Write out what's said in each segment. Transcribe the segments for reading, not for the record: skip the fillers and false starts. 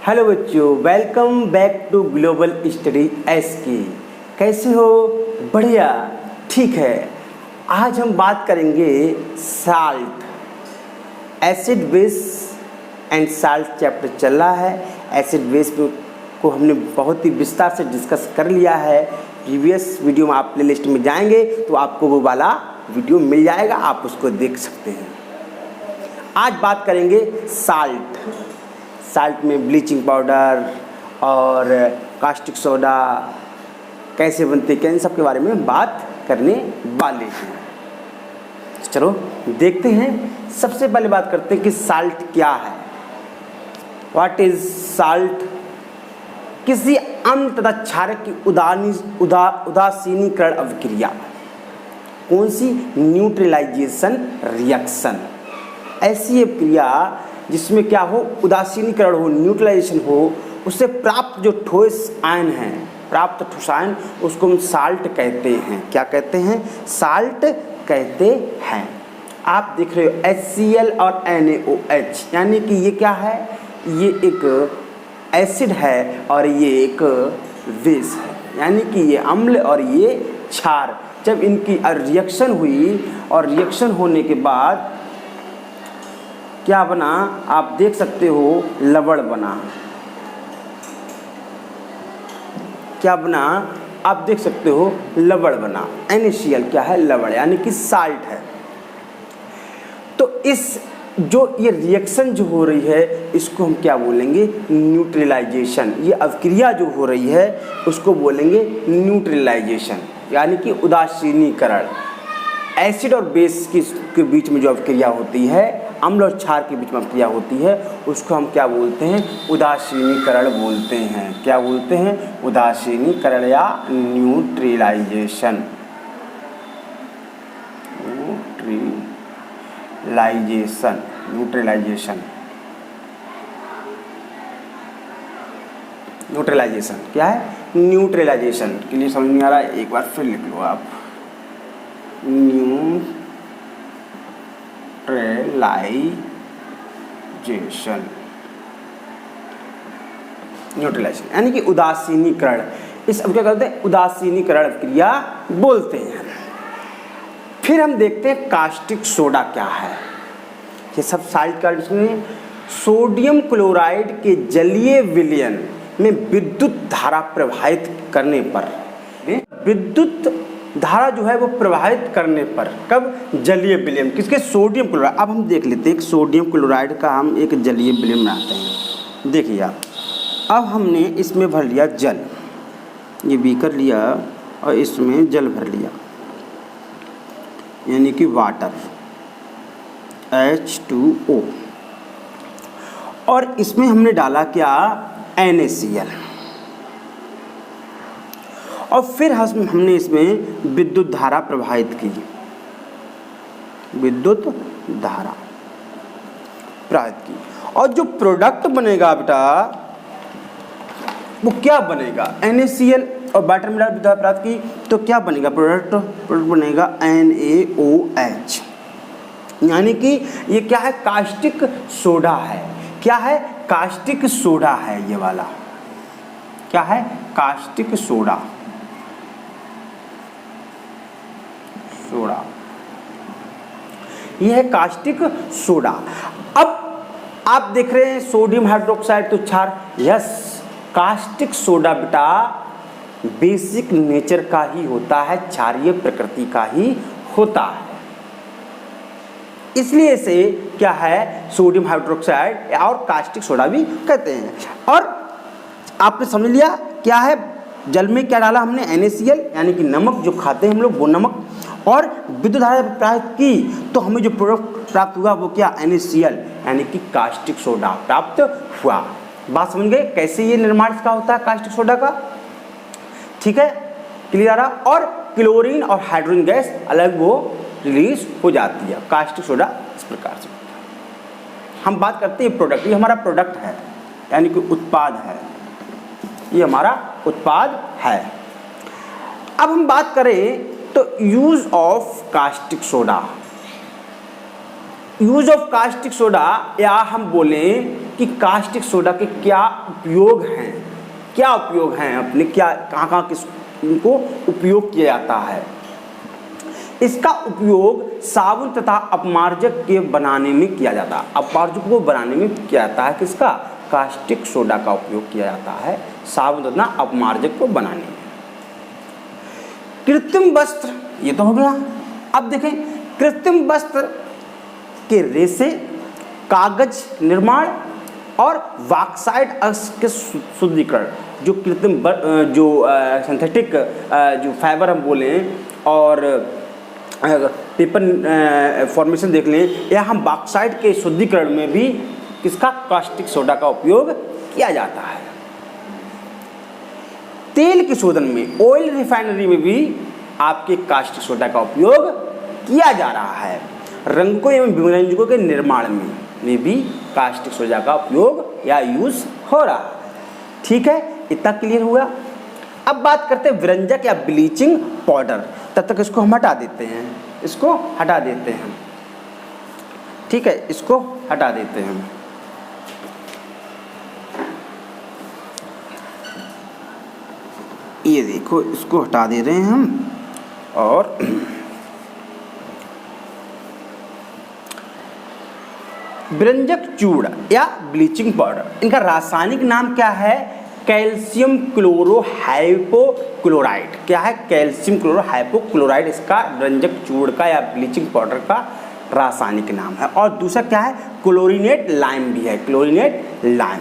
Hello बच्चों, welcome back to global study SK. कैसे हो? बढ़िया, ठीक है। आज हम बात करेंगे salt, acid base and salt chapter चल रहा है। एसिड बेस को हमने बहुत ही विस्तार से डिस्कस कर लिया है। प्रीवियस वीडियो में आप प्लेलिस्ट में जाएंगे तो आपको वो वाला वीडियो मिल जाएगा, आप उसको देख सकते हैं। आज बात करेंगे साल्ट में ब्लीचिंग पाउडर और कास्टिक सोडा कैसे बनते हैं, इन सब के बारे में बात करने वाले हैं। चलो देखते हैं। सबसे पहले बात करते हैं कि साल्ट क्या है। What is salt? किसी अम्ल तथा क्षारक की उदासीनीकरण अभिक्रिया। कौन सी? Neutralisation reaction. ऐसी अभिक्रिया जिसमें क्या हो, उदासीनीकरण हो, न्यूट्रलाइजेशन हो, उससे प्राप्त जो ठोस आयन है, प्राप्त ठोस आयन, उसको हम साल्ट कहते हैं। क्या कहते हैं? साल्ट कहते हैं। आप देख रहे हो HCl और NaOH, यानी कि ये क्या है? ये एक एसिड है और ये एक बेस है, यानी कि ये अम्ल और ये क्षार। जब इनकी रिएक्शन हुई और रिएक्शन होने के बाद क्या बना, आप देख सकते हो, लवण बना। क्या बना? आप देख सकते हो, लवण बना। NaCl क्या है? लवण, यानी कि साल्ट है। तो इस जो ये रिएक्शन जो हो रही है, इसको हम क्या बोलेंगे? न्यूट्रलाइजेशन। ये अभिक्रिया जो हो रही है उसको बोलेंगे न्यूट्रलाइजेशन, यानी कि उदासीनीकरण। एसिड और बेस के बीच में जो अभिक्रिया होती है, अम्ल और क्षार के बीच में अभिक्रिया होती है, उसको हम क्या बोलते हैं? उदासीनीकरण बोलते हैं। क्या बोलते हैं? उदासीनीकरण या न्यूट्रलाइजेशन। न्यूट्रलाइजेशन क्या है? न्यूट्रलाइजेशन के लिए समझ नहीं आ रहा है, एक बार फिर लिख लो आप। न्यूट्रलाइजेशन यानी कि उदासीनीकरण। इस अब क्या कहते हैं? उदासीनीकरण क्रिया बोलते हैं। फिर हम देखते हैं कास्टिक सोडा क्या है। ये सब साल्ट का जिसमें सोडियम क्लोराइड के जलीय विलयन में विद्युत धारा प्रवाहित करने पर, विद्युत धारा जो है वो प्रवाहित करने पर, कब? जलीय विलयन किसके? Sodium chloride. अब हम देख लेते हैं सोडियम क्लोराइड का हम एक जलीय विलयन बनाते हैं। देखिए आप, अब हमने इसमें भर लिया जल, ये बीकर लिया और इसमें जल भर लिया, यानी कि वाटर, H2O, और इसमें हमने डाला क्या? NaCl। और फिर हमने इसमें विद्युत धारा प्रवाहित की, विद्युत धारा प्रवाहित की, और जो प्रोडक्ट बनेगा बेटा वो क्या बनेगा? NaCl और वाटर में विद्युत धारा प्राप्त की तो क्या बनेगा? प्रोडक्ट बनेगा NaOH, यानी कि ये क्या है? कास्टिक सोडा है। क्या है? कास्टिक सोडा है। ये वाला क्या है? Caustic soda. यह है कास्टिक सोडा। अब आप देख रहे हैं सोडियम हाइड्रोक्साइड तो क्षार। यस, कास्टिक सोडा बेटा बेसिक नेचर का ही होता है, क्षारीय प्रकृति का ही होता है। इसलिए इसे क्या है? सोडियम हाइड्रोक्साइड और कास्टिक सोडा भी कहते हैं। और आपने समझ लिया क्या है? जल में क्या डाला हमने? NaCl, यानी कि नमक, जो खाते हैं हम लोग वो नमक, और विद्युत धारा प्राप्त की तो हमें जो प्रोडक्ट प्राप्त हुआ वो क्या? NaCl, यानी कि कास्टिक सोडा प्राप्त हुआ। बात समझ गए कैसे ये निर्माण का होता है कास्टिक सोडा का? ठीक है, क्लियर आ रहा? और क्लोरीन और हाइड्रोजन गैस अलग वो रिलीज हो जाती है। कास्टिक सोडा इस प्रकार से। हम बात करते हैं प्रोडक्ट, ये हमारा प्रोडक्ट है, यानी कि उत्पाद है, ये हमारा उत्पाद है। अब हम बात करें तो use of caustic soda. Use of caustic soda, या हम बोलें कि कास्टिक सोडा के क्या उपयोग हैं, क्या उपयोग हैं, अपने क्या कहाँ किस इनको उपयोग किया जाता है। इसका उपयोग साबुन तथा अपमार्जक के बनाने में किया जाता है। अपमार्जक को बनाने में किया जाता है किसका, कास्टिक सोडा का उपयोग किया जाता है साबुन तथा अपमार्जक को बनाने में। कृत्रिम वस्त्र, ये तो हो गया। अब देखें कृत्रिम वस्त्र के रेशे, कागज निर्माण और बॉक्साइट अयस्क के शुद्धिकरण, जो कृत्रिम जो सिंथेटिक जो फाइबर हम बोले और पेपर फॉर्मेशन देख लें, या हम बॉक्साइट के शुद्धिकरण में भी किसका, कास्टिक सोडा का उपयोग किया जाता है। तेल के शोधन में, ऑयल रिफाइनरी में भी आपके कास्टिक सोडा का उपयोग किया जा रहा है। रंगों एवं व्यंजकों के निर्माण में भी कास्टिक सोडा का उपयोग या यूज हो रहा है। ठीक है, इतना क्लियर हुआ। अब बात करते हैं व्यंजक या ब्लीचिंग पाउडर। तब तक इसको हम हटा देते हैं, इसको हटा देते हैं। ठीक है, इसको हटा देते हैं। ये देखो, इसको हटा दे रहे हैं हम। और व्यंजक चूर्ण या ब्लीचिंग पाउडर, इनका रासायनिक नाम क्या है, कैल्शियम क्लोरोहाइपोक्लोराइड। क्या है, कैल्शियम क्लोरोहाइपोक्लोराइड इसका व्यंजक चूर्ण का या ब्लीचिंग पाउडर का रासायनिक नाम है। और दूसरा क्या है, क्लोरिनेट लाइम भी है, क्लोरिनेट लाइम।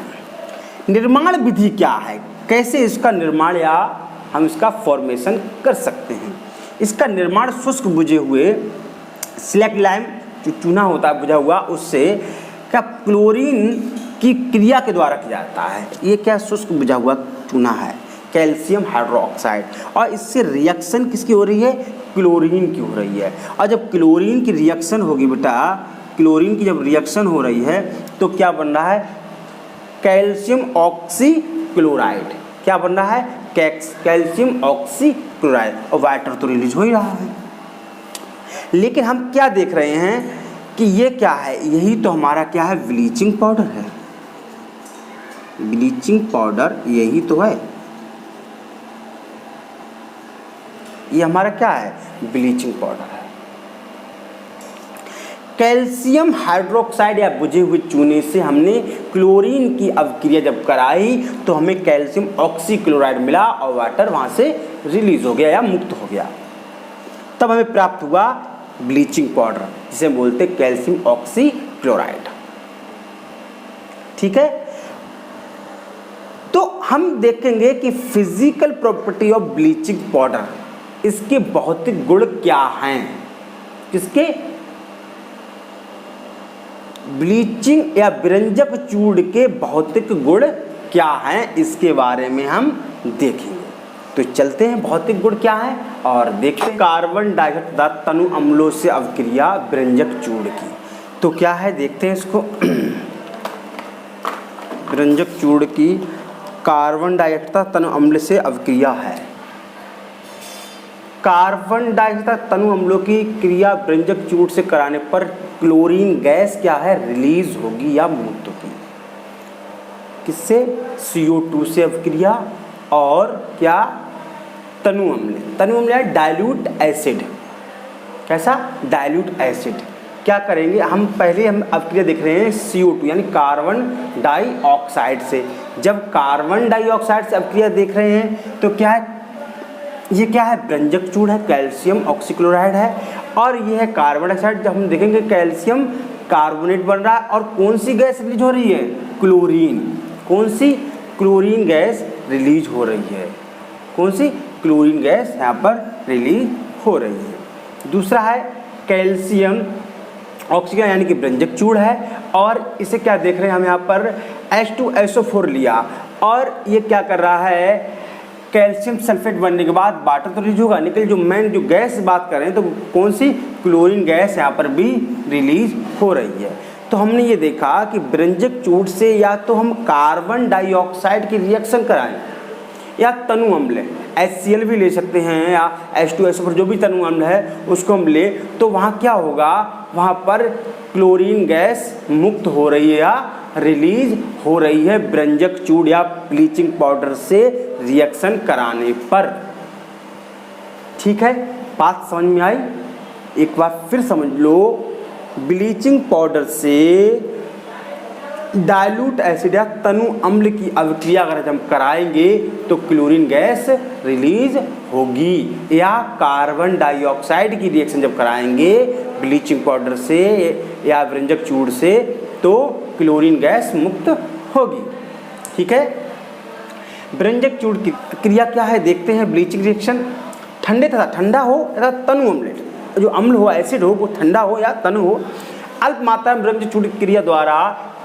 निर्माण विधि क्या है, कैसे इसका निर्माण या हम इसका फॉर्मेशन कर सकते हैं। इसका निर्माण शुष्क बुझे हुए स्लैग लाइम, जो चूना होता है बुझा हुआ, उससे क्या क्लोरीन की क्रिया के द्वारा किया जाता है। ये क्या शुष्क बुझा हुआ चूना है, कैल्शियम हाइड्रोक्साइड, और इससे रिएक्शन किसकी हो रही है, क्लोरीन की हो रही है। और जब क्लोरीन की रिएक्शन होगी बेटा, क्लोरीन की जब रिएक्शन हो रही है तो क्या बन रहा है, कैल्शियम ऑक्सीक्लोराइड। क्या बन रहा है, कैल्शियम ऑक्सीक्लोराइड, और वाटर तो रिलीज हो ही रहा है। लेकिन हम क्या देख रहे हैं कि ये क्या है, यही तो हमारा क्या है, ब्लीचिंग पाउडर है। ब्लीचिंग पाउडर यही तो है, ये हमारा क्या है, ब्लीचिंग पाउडर है। कैल्शियम हाइड्रोक्साइड या बुझे हुए चूने से हमने क्लोरीन की अवक्रिया जब कराई तो हमें कैल्शियम ऑक्सीक्लोराइड मिला और वाटर वहां से रिलीज हो गया या मुक्त हो गया। तब हमें प्राप्त हुआ ब्लीचिंग पाउडर, जिसे बोलते कैल्शियम ऑक्सीक्लोराइड। ठीक है, तो हम देखेंगे कि physical property of bleaching powder, इसके भौतिक गुण क्या हैं। किसके, ब्लीचिंग या व्यंजक चूर्ण के भौतिक गुण क्या हैं, इसके बारे में हम देखेंगे। तो चलते हैं भौतिक गुण क्या है और देखते हैं। कार्बन डाइऑक्साइड तथा तनु अम्लों से अवक्रिया व्यंजक चूर्ण की, तो क्या है देखते हैं इसको। व्यंजक चूर्ण की कार्बन डाइऑक्साइड तथा तनु अम्ल से अवक्रिया है। कार्बन डाइऑक्साइड तनु अम्लों की क्रिया व्यंजक चूर्ण से कराने पर क्लोरीन गैस क्या है, रिलीज होगी या मुक्त होगी। किससे, CO2 से अवक्रिया और क्या, तनु अम्ल है डाइल्यूट एसिड। कैसा, डाइल्यूट एसिड। क्या करेंगे हम, पहले हम अवक्रिया देख रहे हैं CO2 यानी कार्बन डाइऑक्साइड से। जब कार्बन डाइऑक्साइड से अवक्रिया देख रहे हैं तो क्या है, ये क्या है, व्यंजक चूर्ण है, कैल्शियम ऑक्सीक्लोराइड है, और ये है कार्बन डाइऑक्साइड। जब हम देखेंगे कैल्शियम कार्बोनेट बन रहा है और कौन सी गैस रिलीज हो रही है, क्लोरीन। कौन सी, क्लोरीन गैस रिलीज हो रही है। कौन सी, क्लोरीन गैस यहाँ पर रिलीज हो रही है। दूसरा है कैल्शियम ऑक्सीजन यानी कि व्यंजक चूर्ण है, और इसे क्या देख रहे हैं हम यहाँ पर, H2SO4 लिया, और ये क्या कर रहा है, कैल्शियम सल्फेट बनने के बाद वाटर तो रिलीज होगा, लेकिन जो मेन जो गैस बात कर रहे हैं तो कौन सी, क्लोरीन गैस यहाँ पर भी रिलीज हो रही है। तो हमने ये देखा कि व्यंजक चूर्ण से या तो हम कार्बन डाइऑक्साइड की रिएक्शन कराएं या तनु अम्ल HCl भी ले सकते हैं, या H2SO4 जो भी तनु अम्ल है उसको हम ले, तो वहाँ क्या होगा, वहाँ पर क्लोरीन गैस मुक्त हो रही है या रिलीज हो रही है व्यंजक चूड़ या ब्लीचिंग पाउडर से रिएक्शन कराने पर। ठीक है, बात समझ में आई? एक बार फिर समझ लो, ब्लीचिंग पाउडर से डाइल्यूट एसिड या तनु अम्ल की अभिक्रिया अगर हम कराएंगे तो क्लोरीन गैस रिलीज होगी, या कार्बन डाइऑक्साइड की रिएक्शन जब कराएंगे ब्लीचिंग पाउडर से या व्यंजक चूड़ से तो क्लोरीन गैस मुक्त होगी। ठीक है, व्यंजक चूड़ की क्रिया क्या है देखते हैं। ब्लीचिंग रिएक्शन ठंडे तथा ठंडा हो या तनु अम्ल, जो अम्ल हो एसिड हो वो ठंडा हो या तनु हो, अल्प मात्रा में व्यंजक चूड़ की क्रिया द्वारा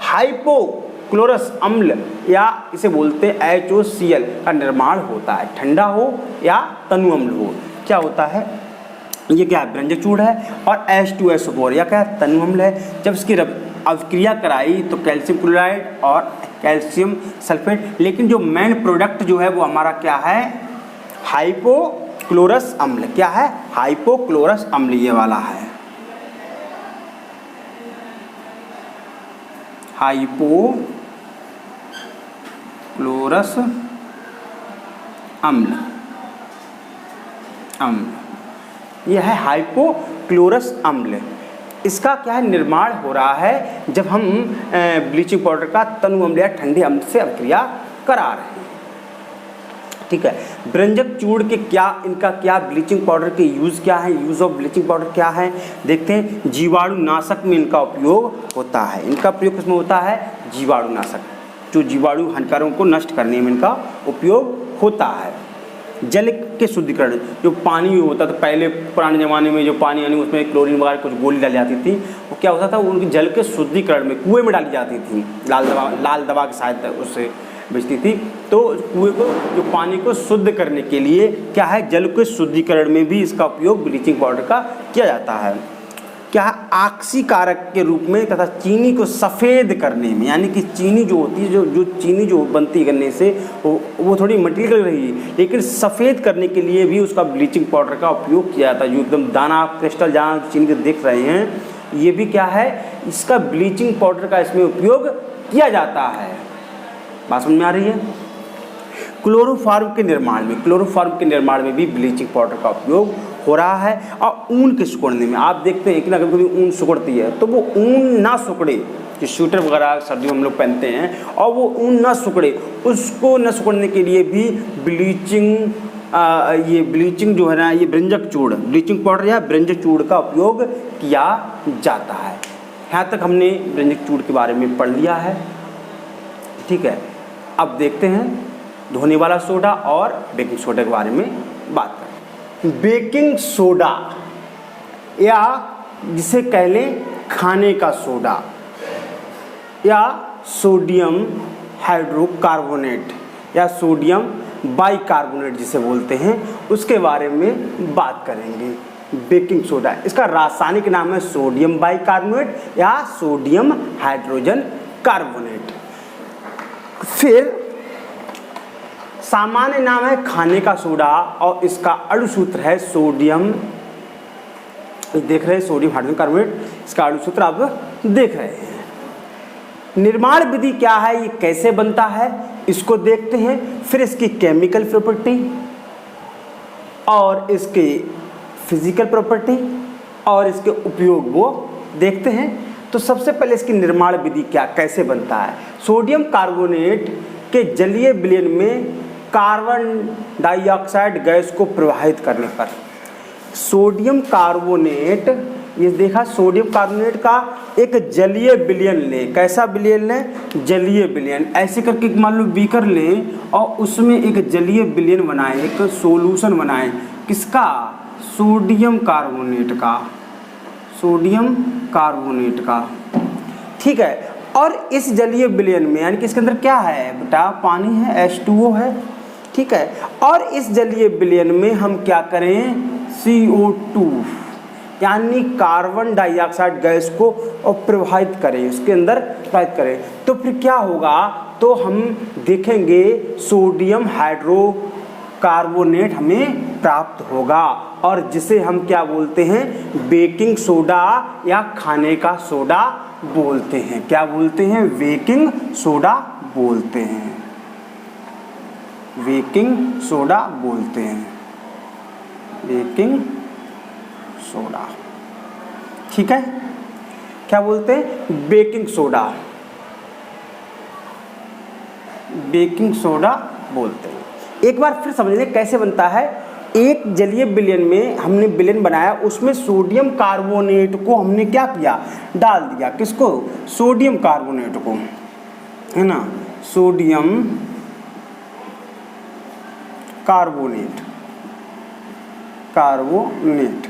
हाइपोक्लोरस अम्ल या इसे बोलते हैं HOCl का निर्माण होता है। ठंडा हो या तनु अम्ल हो, क्या होता है, ये क्या है, व्यंजक चूड़ है, और H2SO4 या क्या है, तनु अम्ल है। जब इसकी अभिक्रिया कराई तो कैल्शियम क्लोराइड और कैल्शियम सल्फेट, लेकिन जो मेन प्रोडक्ट जो है वो हमारा क्या है, हाइपोक्लोरस अम्ल। क्या है, हाइपोक्लोरस अम्ल, ये वाला है हाइपोक्लोरस अम्ल। यह है हाइपोक्लोरस अम्ल। इसका क्या है, निर्माण हो रहा है जब हम ब्लीचिंग पाउडर का तनु अम्ल या ठंडे अम्ल से अभिक्रिया करा रहे हैं। ठीक है, व्यंजक चूड़ के क्या, इनका क्या, ब्लीचिंग पाउडर के यूज़ क्या है, यूज़ ऑफ ब्लीचिंग पाउडर क्या है देखते हैं। जीवाणुनाशक में इनका उपयोग होता है। इनका प्रयोग किसमें होता है, जीवाणुनाशक, जो जीवाणु हानिकारों को नष्ट करने में इनका उपयोग होता है। जल के शुद्धिकरण, जो पानी होता था पहले पुराने ज़माने में, जो पानी यानी उसमें क्लोरीन वगैरह कुछ गोली डाली जाती थी, वो क्या होता था, उनके जल के शुद्धिकरण में कुएँ में डाली जाती थी, लाल दवा की सहायता उससे बचती थी। तो कुएं को, जो पानी को शुद्ध करने के लिए क्या है, जल के शुद्धिकरण में भी इसका उपयोग ब्लीचिंग पाउडर का किया जाता है। क्या है, ऑक्सीकारक के रूप में तथा चीनी को सफ़ेद करने में, यानी कि चीनी जो होती है, जो चीनी जो बनती करने से वो थोड़ी मटेरियल रही, लेकिन सफ़ेद करने के लिए भी उसका ब्लीचिंग पाउडर का उपयोग किया जाता है। जो एकदम दाना क्रिस्टल जहाँ चीनी के देख रहे हैं, ये भी क्या है, इसका ब्लीचिंग पाउडर का इसमें उपयोग किया जाता है। बात समझ में आ रही है? क्लोरोफॉर्म के निर्माण में, क्लोरोफॉर्म के निर्माण में भी ब्लीचिंग पाउडर का उपयोग हो रहा है। और ऊन के सिकुड़ने में आप देखते हैं कि ना कभी ऊन सिकुड़ती है तो वो ऊन ना सिकुड़े, जो स्वेटर वगैरह सर्दियों में हम लोग पहनते हैं, और वो ऊन ना सिकुड़े, उसको न सिकुड़ने के लिए भी ये ब्लीचिंग जो है ना, ये व्यंजक चूड़, ब्लीचिंग पाउडर या व्यंजक चूड़ का उपयोग किया जाता है। यहाँ तक हमने व्यंजक चूड़ के बारे में पढ़ लिया है। ठीक है, अब देखते हैं धोने वाला सोडा और बेकिंग सोडा के बारे में बात करें। बेकिंग सोडा या जिसे कह लें खाने का सोडा या सोडियम हाइड्रोकार्बोनेट या सोडियम बाइकार्बोनेट जिसे बोलते हैं, उसके बारे में बात करेंगे। बेकिंग सोडा, इसका रासायनिक नाम है सोडियम बाइकार्बोनेट या सोडियम हाइड्रोजन कार्बोनेट। फिर सामान्य नाम है खाने का सोडा और इसका अणुसूत्र है सोडियम, देख रहे हैं सोडियम हाइड्रोजन कार्बोनेट, इसका अणुसूत्र आप देख रहे हैं। निर्माण विधि क्या है, ये कैसे बनता है, इसको देखते हैं। फिर इसकी केमिकल प्रॉपर्टी और इसके फिजिकल प्रॉपर्टी और इसके उपयोग वो देखते हैं। तो सबसे पहले इसकी निर्माण विधि क्या, कैसे बनता है। सोडियम कार्बोनेट के जलीय विलयन में कार्बन डाइऑक्साइड गैस को प्रवाहित करने पर सोडियम कार्बोनेट, ये देखा सोडियम कार्बोनेट का एक जलीय विलयन लें। कैसा विलयन लें, जलीय विलयन। ऐसे करके मान लो बीकर लें और उसमें एक जलीय विलयन बनाएं, एक सोल्यूशन बनाएं। किसका, सोडियम कार्बोनेट का, सोडियम कार्बोनेट का। ठीक है, और इस जलीय विलयन में यानी कि इसके अंदर क्या है बेटा, पानी है, H2O है। ठीक है, और इस जलीय विलयन में हम क्या करें, CO2 यानी कार्बन डाइऑक्साइड गैस को प्रवाहित करें, उसके अंदर प्रवाहित करें। तो फिर क्या होगा, तो हम देखेंगे सोडियम हाइड्रोकार्बोनेट हमें प्राप्त होगा, और जिसे हम क्या बोलते हैं, बेकिंग सोडा या खाने का सोडा बोलते हैं। क्या बोलते हैं? बेकिंग सोडा बोलते हैं। बेकिंग सोडा बोलते हैं। बेकिंग सोडा, ठीक है। क्या बोलते हैं? बेकिंग सोडा, बेकिंग सोडा बोलते हैं। एक बार फिर समझ लें कैसे बनता है। एक जलीय विलयन में हमने विलयन बनाया, उसमें सोडियम कार्बोनेट को हमने क्या किया? डाल दिया। किसको? सोडियम कार्बोनेट को, है ना, सोडियम कार्बोनेट, कार्बोनेट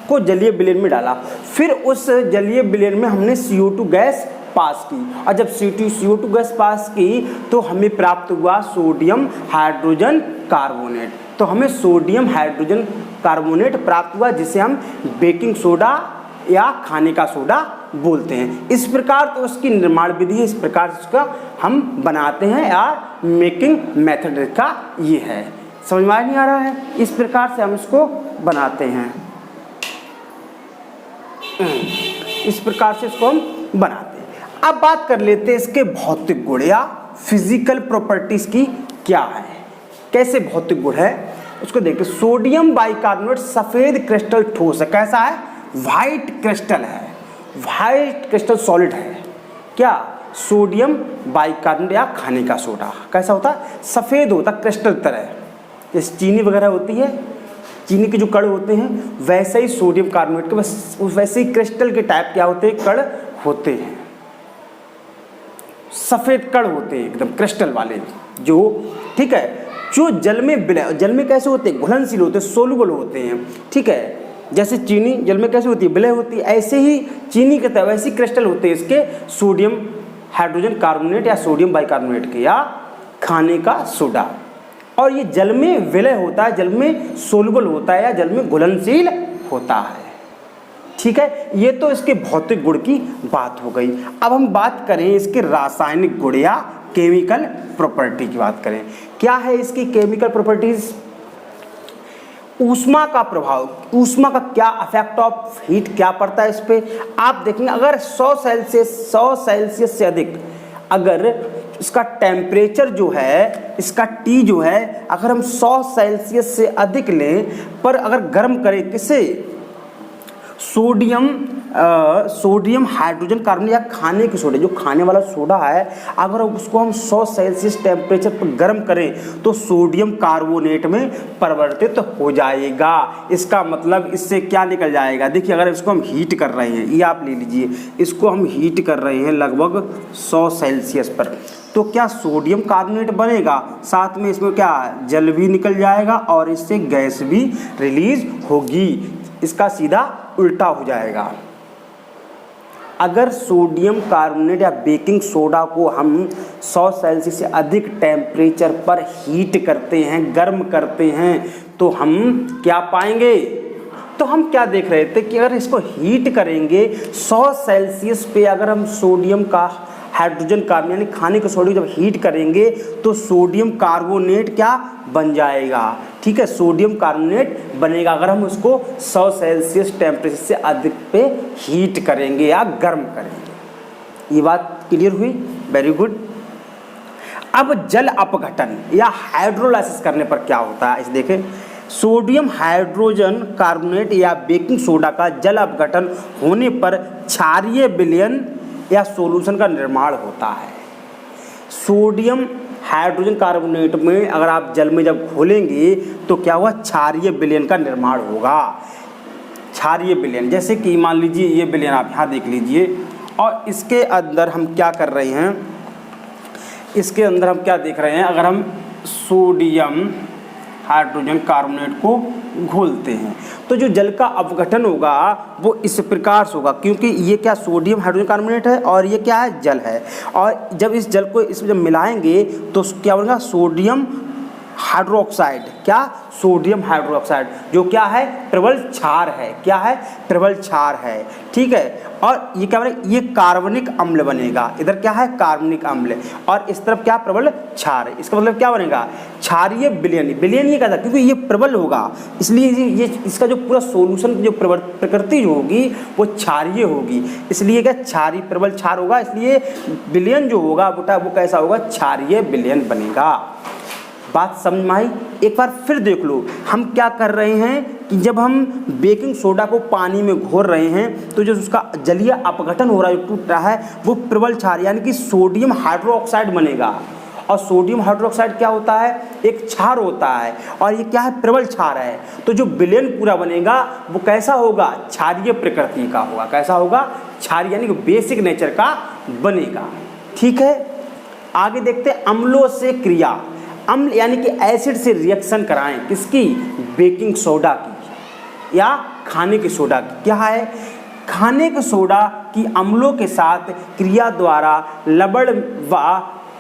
को जलीय विलयन में डाला। फिर उस जलीय विलयन में हमने CO2 गैस पास की, और जब CO2 गैस पास की तो हमें प्राप्त हुआ सोडियम हाइड्रोजन कार्बोनेट। तो हमें सोडियम हाइड्रोजन कार्बोनेट प्राप्त हुआ, जिसे हम बेकिंग सोडा या खाने का सोडा बोलते हैं। इस प्रकार तो उसकी निर्माण विधि है, इस प्रकार से उसका हम बनाते हैं, या मेकिंग मेथड का ये है। समझ में नहीं आ रहा है? इस प्रकार से हम इसको बनाते हैं, इस प्रकार से इसको हम बनाते हैं। अब बात कर लेते हैं इसके भौतिक गुण या फिजिकल प्रॉपर्टीज की क्या है, कैसे भौतिक गुण है उसको देखिए। सोडियम बाइकार्बोनेट सफेद क्रिस्टल ठोस है। कैसा है? व्हाइट क्रिस्टल है, व्हाइट क्रिस्टल सॉलिड है। क्या? सोडियम बाइकार्बोनेट या खाने का सोडा कैसा होता है? सफेद होता, क्रिस्टल तरह, जैसे चीनी वगैरह होती है, चीनी के जो कण होते हैं, वैसे ही सोडियम कार्बोनेट के बस वैसे ही क्रिस्टल के टाइप क्या होते हैं? कण होते हैं, सफेद कण होते हैं, एकदम क्रिस्टल वाले जो, ठीक है। जो जल में विलय, जल में कैसे होते हैं? घुलनशील होते हैं, सोलुबल होते हैं, ठीक है। जैसे चीनी जल में कैसे होती है? विलय होती है, ऐसे ही चीनी के तरह वैसे ही क्रिस्टल होते हैं इसके सोडियम हाइड्रोजन कार्बोनेट या सोडियम बाइकार्बोनेट के या खाने का सोडा। और ये जल में विलय होता है, जल में सोलुबल होता है या जल में घुलनशील होता है, ठीक है। ये तो इसके भौतिक गुण की बात हो गई। अब हम बात करें इसके रासायनिक गुण या केमिकल प्रॉपर्टी की बात करें। क्या है इसकी केमिकल प्रॉपर्टीज? ऊष्मा का प्रभाव, ऊष्मा का क्या इफेक्ट ऑफ हीट क्या पड़ता है इस पे? आप देखेंगे अगर 100 सेल्सियस से अधिक अगर इसका टेम्परेचर जो है, इसका T जो है, अगर हम 100 सेल्सियस से अधिक लें, पर अगर गर्म करें किसे? सोडियम हाइड्रोजन कार्बोनेट या खाने की सोडा, जो खाने वाला सोडा है, अगर उसको हम 100 सेल्सियस टेम्परेचर पर गर्म करें तो सोडियम कार्बोनेट में परिवर्तित हो जाएगा। इसका मतलब इससे क्या निकल जाएगा? देखिए अगर इसको हम हीट कर रहे हैं, ये आप ले लीजिए, इसको हम हीट कर रहे हैं लगभग 100 सेल्सियस पर, तो क्या सोडियम कार्बोनेट बनेगा, साथ में इसमें क्या जल भी निकल जाएगा और इससे गैस भी रिलीज होगी। इसका सीधा उल्टा हो जाएगा। अगर सोडियम कार्बोनेट या बेकिंग सोडा को हम 100 सेल्सियस से अधिक टेम्परेचर पर हीट करते हैं, गर्म करते हैं, तो हम क्या पाएंगे? तो हम क्या देख रहे थे कि अगर इसको हीट करेंगे 100 सेल्सियस पे, अगर हम सोडियम का हाइड्रोजन कार्बोनेट यानी खाने के सोडा जब हीट करेंगे तो सोडियम कार्बोनेट क्या बन जाएगा? ठीक है, सोडियम कार्बोनेट बनेगा अगर हम उसको 100 सेल्सियस टेम्परेचर से अधिक पे हीट करेंगे या गर्म करेंगे। ये बात क्लियर हुई? Very good. अब जल अपघटन या हाइड्रोलाइसिस करने पर क्या होता है इस देखें। सोडियम हाइड्रोजन कार्बोनेट या बेकिंग सोडा का जल अपघटन होने पर क्षारीय विलयन या सॉल्यूशन का निर्माण होता है। सोडियम हाइड्रोजन कार्बोनेट में अगर आप जल में जब घोलेंगे तो क्या हुआ? क्षारीय विलयन का निर्माण होगा। क्षारीय विलयन, जैसे कि मान लीजिए ये विलयन आप यहाँ देख लीजिए, और इसके अंदर हम क्या कर रहे हैं, इसके अंदर हम क्या देख रहे हैं, अगर हम सोडियम हाइड्रोजन कार्बोनेट को घोलते हैं तो जो जल का अपघटन होगा वो इस प्रकार से होगा, क्योंकि ये क्या सोडियम हाइड्रोजन कार्बोनेट है और ये क्या है? जल है। और जब इस जल को इसमें जब मिलाएंगे तो क्या बनेगा? Sodium hydroxide. क्या? सोडियम हाइड्रोक्साइड, जो क्या है? प्रबल क्षार है। क्या है? प्रबल क्षार है, ठीक है। और ये क्या बनेगा? ये कार्बनिक अम्ल बनेगा। इधर क्या है? कार्बनिक अम्ल, और इस तरफ क्या? प्रबल क्षार है। इसका मतलब क्या बनेगा? क्षारीय विलयन, विलयन ये कहता है क्योंकि ये प्रबल होगा, इसलिए ये इसका जो पूरा सॉल्यूशन की जो प्रकृति जो होगी वो क्षारीय होगी, इसलिए क्या क्षारीय प्रबल क्षार होगा, इसलिए विलयन जो होगा बेटा वो कैसा होगा, क्षारीय विलयन बनेगा। बात समझ में आई? एक बार फिर देख लो, हम क्या कर रहे हैं कि जब हम बेकिंग सोडा को पानी में घोर रहे हैं तो जो उसका जलीय अपघटन हो रहा है, टूट रहा है, वो प्रबल क्षार यानी कि सोडियम हाइड्रोक्साइड बनेगा। और सोडियम हाइड्रोक्साइड क्या होता है, एक क्षार होता है, और ये क्या है, प्रबल क्षार है। तो जो विलयन पूरा बनेगा वो कैसा होगा, क्षारीय प्रकृति का होगा। कैसा होगा, क्षारीय यानी कि बेसिक नेचर का बनेगा। ठीक है, आगे देखते हैं अम्लों से क्रिया। अम्ल यानी कि एसिड से रिएक्शन कराएं, किसकी, बेकिंग सोडा की या खाने के सोडा की। क्या है, खाने के सोडा की अम्लों के साथ क्रिया द्वारा लवण व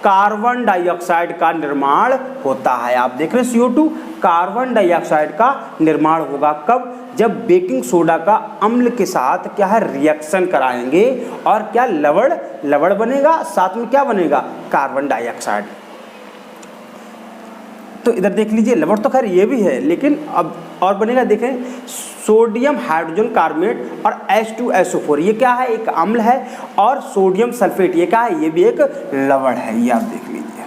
कार्बन डाइऑक्साइड का निर्माण होता है। आप देख रहे हैं CO2, कार्बन डाइऑक्साइड का निर्माण होगा कब, जब बेकिंग सोडा का अम्ल के साथ क्या है, रिएक्शन कराएंगे और क्या, लवण बनेगा, साथ में क्या बनेगा, कार्बन डाइऑक्साइड। तो इधर देख लीजिए, लवण तो खैर ये भी है, लेकिन अब और बनेगा, देखें, सोडियम हाइड्रोजन कार्बोनेट और H2SO4, ये क्या है, एक अम्ल है, और सोडियम सल्फेट ये क्या है, ये भी एक लवण है। ये आप देख लीजिए,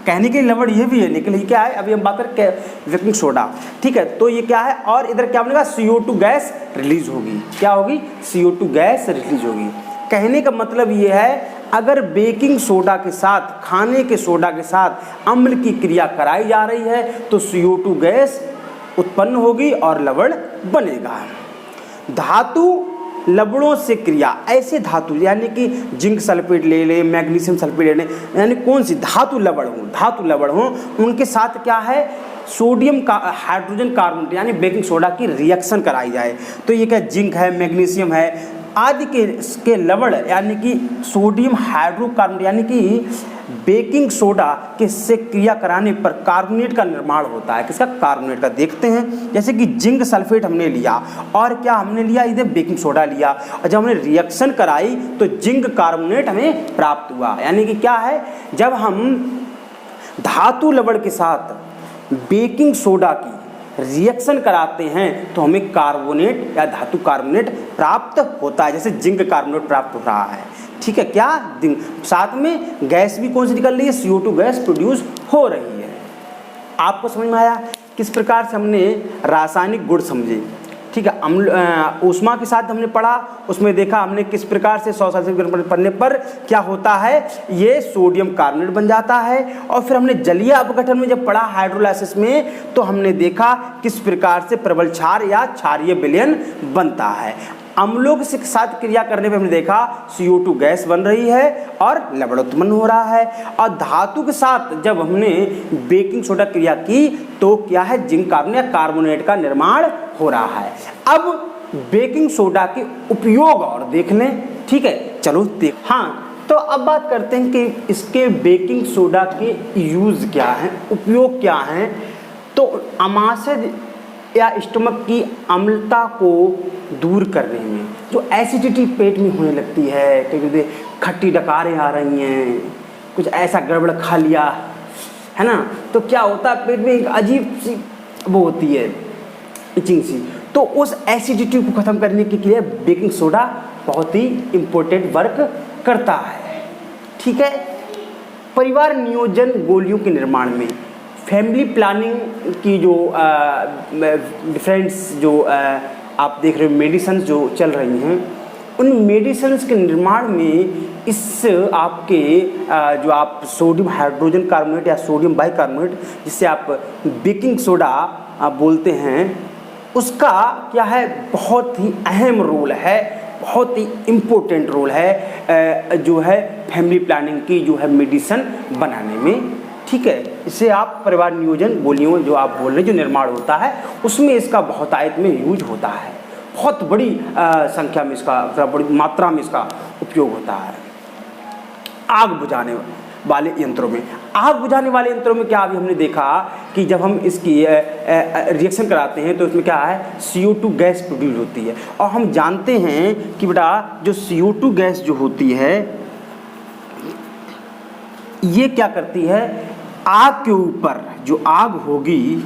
कहने के लवण ये भी है, लेकिन ये क्या है, अभी हम बात करें बेकिंग सोडा। ठीक है, तो ये क्या है, और इधर क्या बनेगा, CO2 गैस रिलीज होगी। क्या होगी, CO2 गैस रिलीज होगी। कहने का मतलब ये है, अगर बेकिंग सोडा के साथ, खाने के सोडा के साथ अम्ल की क्रिया कराई जा रही है तो CO2 गैस उत्पन्न होगी और लवण बनेगा। धातु लवणों से क्रिया, ऐसे धातु यानी कि जिंक सल्फेट ले लें, मैग्नीशियम सल्फेट ले लें, यानी कौन सी धातु लवण हो, उनके साथ क्या है, सोडियम का हाइड्रोजन कार्बोनेट यानी बेकिंग सोडा की रिएक्शन कराई जाए। तो ये क्या, जिंक है, मैग्नीशियम है आदि के लवण यानी कि सोडियम हाइड्रोकार्बोनेट यानी कि बेकिंग सोडा के से क्रिया कराने पर कार्बोनेट का निर्माण होता है। किसका, कार्बोनेट का। देखते हैं, जैसे कि जिंक सल्फेट हमने लिया और क्या हमने लिया, इधर बेकिंग सोडा लिया, और जब हमने रिएक्शन कराई तो जिंक कार्बोनेट हमें प्राप्त हुआ। यानी कि क्या है, जब हम धातु लवण के साथ बेकिंग सोडा की रिएक्शन कराते हैं तो हमें कार्बोनेट या धातु कार्बोनेट प्राप्त होता है, जैसे जिंक कार्बोनेट प्राप्त हो रहा है। ठीक है, क्या, साथ में गैस भी कौन सी निकल रही है, CO2 गैस प्रोड्यूस हो रही है। आपको समझ में आया किस प्रकार से हमने रासायनिक गुण समझे। ठीक है, ऊष्मा के साथ हमने पढ़ा, उसमें देखा हमने किस प्रकार से 100 सेल्सियस पढ़ने पर क्या होता है, ये सोडियम कार्बोनेट बन जाता है। और फिर हमने जलीय अपघटन में जब पढ़ा हाइड्रोलाइसिस में, तो हमने देखा किस प्रकार से प्रबल क्षार या क्षारीय विलयन बनता है। अम्लों के साथ क्रिया करने पे हमने देखा CO2 गैस बन रही है और लवण उत्पन्न हो रहा है। और धातु के साथ जब हमने बेकिंग सोडा क्रिया की तो क्या है, जिंक कार्बोनेट या कार्बोनेट का निर्माण हो रहा है। अब बेकिंग सोडा के उपयोग और देख लें। ठीक है, चलो देख, हाँ, तो अब बात करते हैं कि इसके बेकिंग सोडा के यूज़ क्या हैं, उपयोग क्या हैं। तो आमाशय या स्टमक की अम्लता को दूर करने में, जो एसिडिटी पेट में होने लगती है, कहीं खट्टी डकारें आ रही हैं, कुछ ऐसा गड़बड़ खा लिया है ना, तो क्या होता है, पेट में एक अजीब सी वो होती है, इचिंग सी। तो उस एसिडिटी को ख़त्म करने के लिए बेकिंग सोडा बहुत ही इम्पोर्टेंट वर्क करता है। ठीक है, परिवार नियोजन गोलियों के निर्माण में, फैमिली प्लानिंग की जो डिफरेंट्स जो आप देख रहे हो मेडिसिन जो चल रही हैं, उन मेडिसिन्स के निर्माण में इस आपके जो आप सोडियम हाइड्रोजन कार्बोनेट या सोडियम बाइकार्बोनेट जिससे आप बेकिंग सोडा आप बोलते हैं, उसका क्या है, बहुत ही अहम रोल है, बहुत ही इम्पोर्टेंट रोल है जो है फैमिली प्लानिंग की जो है मेडिसिन बनाने में। ठीक है, इससे आप परिवार नियोजन गोलियों जो आप बोल रहे हैं जो निर्माण होता है उसमें इसका बहुतायत में यूज होता है, बहुत बड़ी संख्या में इसका, बड़ी मात्रा में इसका उपयोग होता है। आग बुझाने वाले यंत्रों में, आग बुझाने वाले यंत्रों में क्या अभी हमने देखा कि जब हम इसकी रिएक्शन कराते हैं तो इसमें क्या है, CO2 गैस प्रोड्यूस होती है। और हम जानते हैं कि बेटा जो CO2 गैस जो होती है ये क्या करती है, आग के ऊपर जो आग होगी,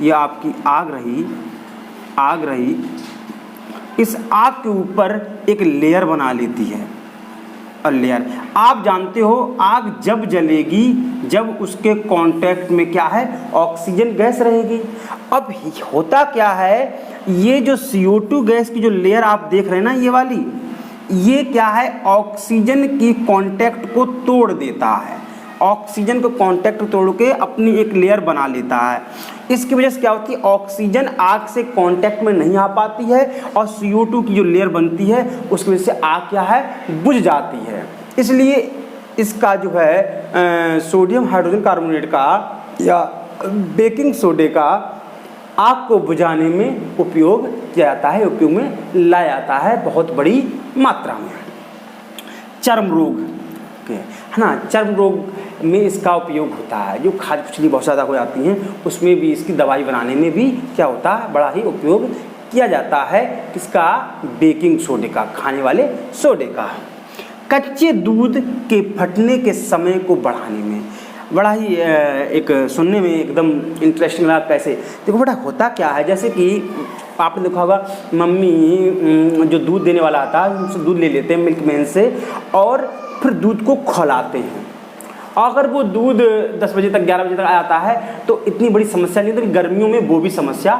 ये आपकी आग रही, इस आग के ऊपर एक लेयर बना लेती है। और लेयर, आप जानते हो आग जब जलेगी जब उसके कांटेक्ट में क्या है, ऑक्सीजन गैस रहेगी। अब होता क्या है, ये जो CO2 गैस की जो लेयर आप देख रहे हैं ना, ये वाली, ये क्या है, ऑक्सीजन की कांटेक्ट को तोड़ देता है, ऑक्सीजन को कांटेक्ट तोड़ के अपनी एक लेयर बना लेता है। इसकी वजह से क्या होती है, ऑक्सीजन आग से कांटेक्ट में नहीं आ पाती है और CO2 की जो लेयर बनती है उसकी वजह से आग क्या है, बुझ जाती है। इसलिए इसका जो है सोडियम हाइड्रोजन कार्बोनेट का या बेकिंग सोडे का आग को बुझाने में उपयोग किया जाता है, उपयोग में लाया जाता है बहुत बड़ी मात्रा में। चर्म रोग के, है ना, चर्म रोग में इसका उपयोग होता है। जो खाज खुजली बहुत ज़्यादा हो जाती हैं उसमें भी इसकी दवाई बनाने में भी क्या होता है, बड़ा ही उपयोग किया जाता है। किसका, बेकिंग सोडे का, खाने वाले सोडे का। कच्चे दूध के फटने के समय को बढ़ाने में, बड़ा ही एक सुनने में एकदम इंटरेस्टिंग लगा। कैसे, देखो बेटा होता क्या है, जैसे कि आपने देखा होगा मम्मी जो दूध देने वाला आता है उनसे दूध ले लेते हैं मिल्कमैन से और फिर दूध को खौलाते हैं। अगर वो दूध 10 बजे तक 11 बजे तक आता है तो इतनी बड़ी समस्या नहीं, तो गर्मियों में वो भी समस्या